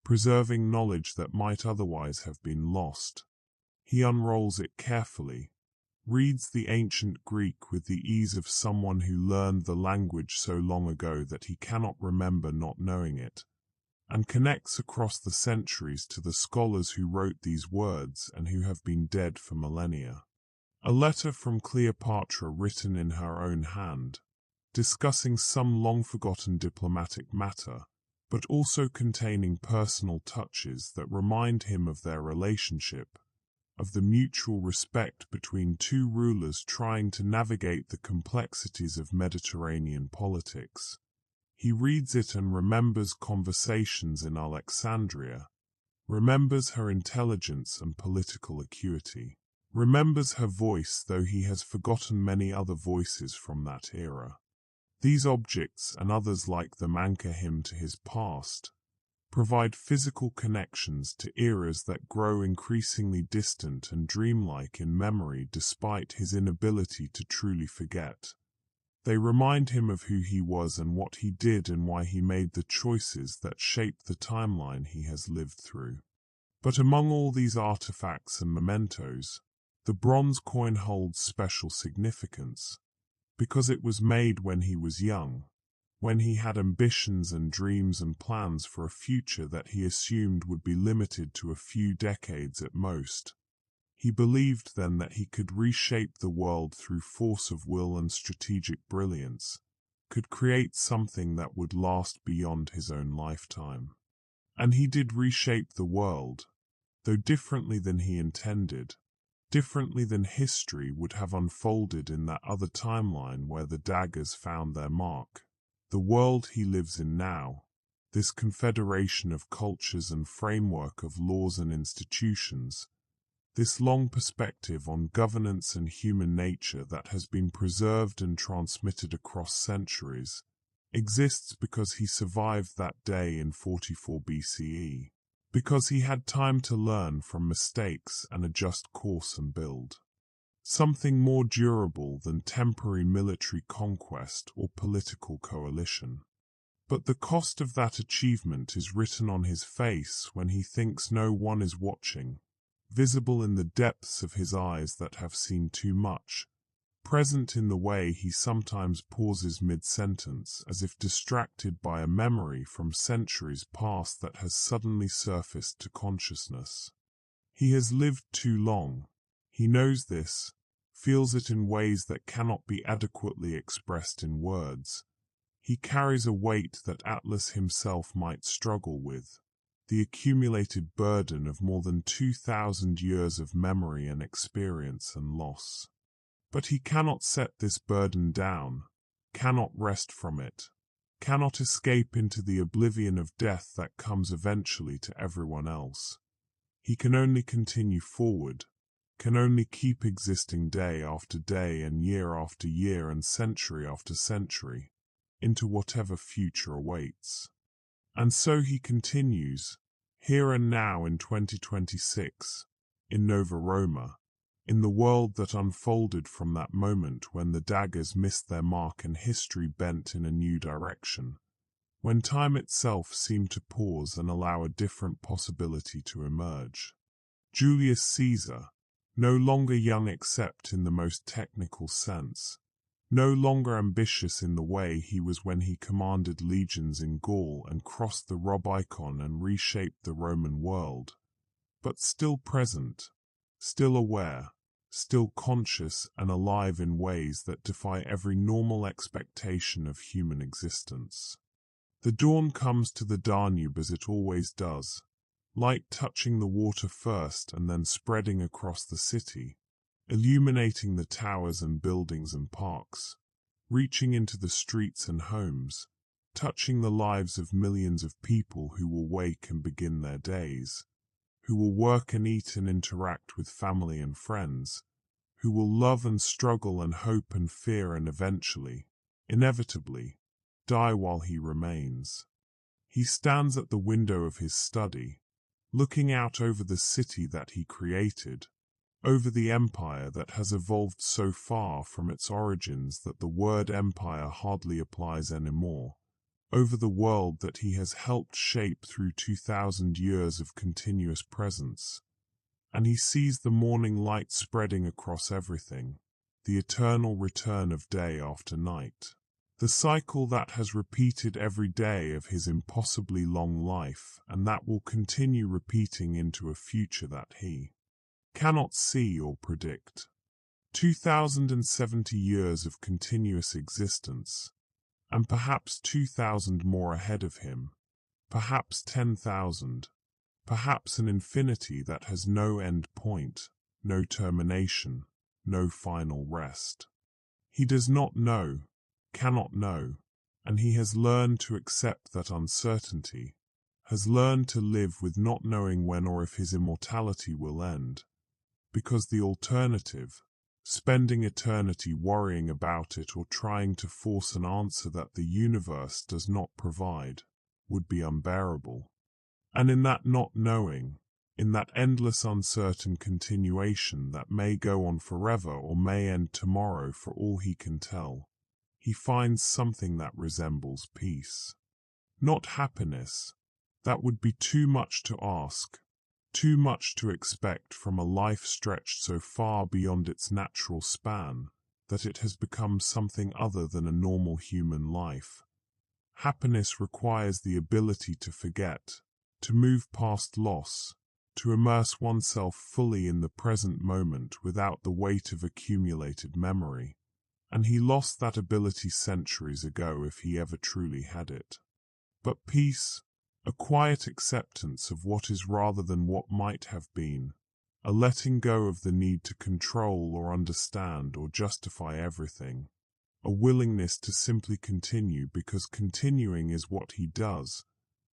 preserving knowledge that might otherwise have been lost. He unrolls it carefully, reads the ancient Greek with the ease of someone who learned the language so long ago that he cannot remember not knowing it, and connects across the centuries to the scholars who wrote these words and who have been dead for millennia. A letter from Cleopatra written in her own hand, discussing some long-forgotten diplomatic matter, but also containing personal touches that remind him of their relationship, of the mutual respect between two rulers trying to navigate the complexities of Mediterranean politics. He reads it and remembers conversations in Alexandria, remembers her intelligence and political acuity, remembers her voice though he has forgotten many other voices from that era. These objects and others like them anchor him to his past, provide physical connections to eras that grow increasingly distant and dreamlike in memory despite his inability to truly forget. They remind him of who he was and what he did and why he made the choices that shaped the timeline he has lived through. But among all these artifacts and mementos, the bronze coin holds special significance, because it was made when he was young, when he had ambitions and dreams and plans for a future that he assumed would be limited to a few decades at most. He believed then that he could reshape the world through force of will and strategic brilliance, could create something that would last beyond his own lifetime. And he did reshape the world, though differently than he intended, differently than history would have unfolded in that other timeline where the daggers found their mark. The world he lives in now, this confederation of cultures and framework of laws and institutions, this long perspective on governance and human nature that has been preserved and transmitted across centuries, exists because he survived that day in 44 BCE, because he had time to learn from mistakes and adjust course and build something more durable than temporary military conquest or political coalition. But the cost of that achievement is written on his face when he thinks no one is watching, visible in the depths of his eyes that have seen too much, present in the way he sometimes pauses mid-sentence as if distracted by a memory from centuries past that has suddenly surfaced to consciousness. He has lived too long. He knows this, feels it in ways that cannot be adequately expressed in words. He carries a weight that Atlas himself might struggle with, the accumulated burden of more than 2,000 years of memory and experience and loss. But he cannot set this burden down, cannot rest from it, cannot escape into the oblivion of death that comes eventually to everyone else. He can only continue forward, can only keep existing day after day and year after year and century after century, into whatever future awaits. And so he continues, here and now in 2026, in Nova Roma, in the world that unfolded from that moment when the daggers missed their mark and history bent in a new direction, when time itself seemed to pause and allow a different possibility to emerge. Julius Caesar, no longer young except in the most technical sense, no longer ambitious in the way he was when he commanded legions in Gaul and crossed the Rubicon and reshaped the Roman world, but still present, still aware, still conscious and alive in ways that defy every normal expectation of human existence. The dawn comes to the Danube as it always does, light touching the water first and then spreading across the city, illuminating the towers and buildings and parks, reaching into the streets and homes, touching the lives of millions of people who will wake and begin their days, who will work and eat and interact with family and friends, who will love and struggle and hope and fear and eventually, inevitably, die while he remains. He stands at the window of his study, looking out over the city that he created, over the empire that has evolved so far from its origins that the word empire hardly applies anymore, over the world that he has helped shape through 2,000 years of continuous presence. And he sees the morning light spreading across everything, the eternal return of day after night. The cycle that has repeated every day of his impossibly long life, and that will continue repeating into a future that he cannot see or predict. 2,070 years of continuous existence, and perhaps 2,000 more ahead of him, perhaps 10,000, perhaps an infinity that has no end point, no termination, no final rest. He does not know, cannot know, and he has learned to accept that uncertainty, has learned to live with not knowing when or if his immortality will end, because the alternative, spending eternity worrying about it or trying to force an answer that the universe does not provide, would be unbearable. And in that not knowing, in that endless uncertain continuation that may go on forever or may end tomorrow for all he can tell, he finds something that resembles peace. Not happiness. That would be too much to ask, too much to expect from a life stretched so far beyond its natural span that it has become something other than a normal human life. Happiness requires the ability to forget, to move past loss, to immerse oneself fully in the present moment without the weight of accumulated memory. And he lost that ability centuries ago if he ever truly had it. But peace, a quiet acceptance of what is rather than what might have been, a letting go of the need to control or understand or justify everything, a willingness to simply continue because continuing is what he does,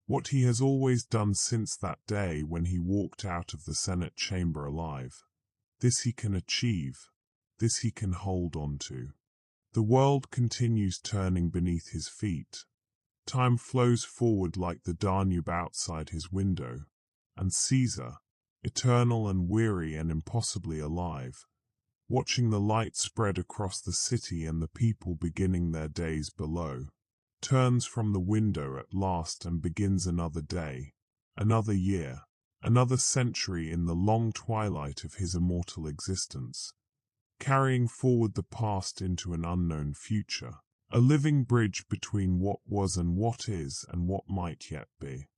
what he has always done since that day when he walked out of the Senate chamber alive. This he can achieve, this he can hold on to. The world continues turning beneath his feet. Time flows forward like the Danube outside his window, and Caesar, eternal and weary and impossibly alive, watching the light spread across the city and the people beginning their days below, turns from the window at last and begins another day, another year, another century in the long twilight of his immortal existence, carrying forward the past into an unknown future, a living bridge between what was and what is and what might yet be.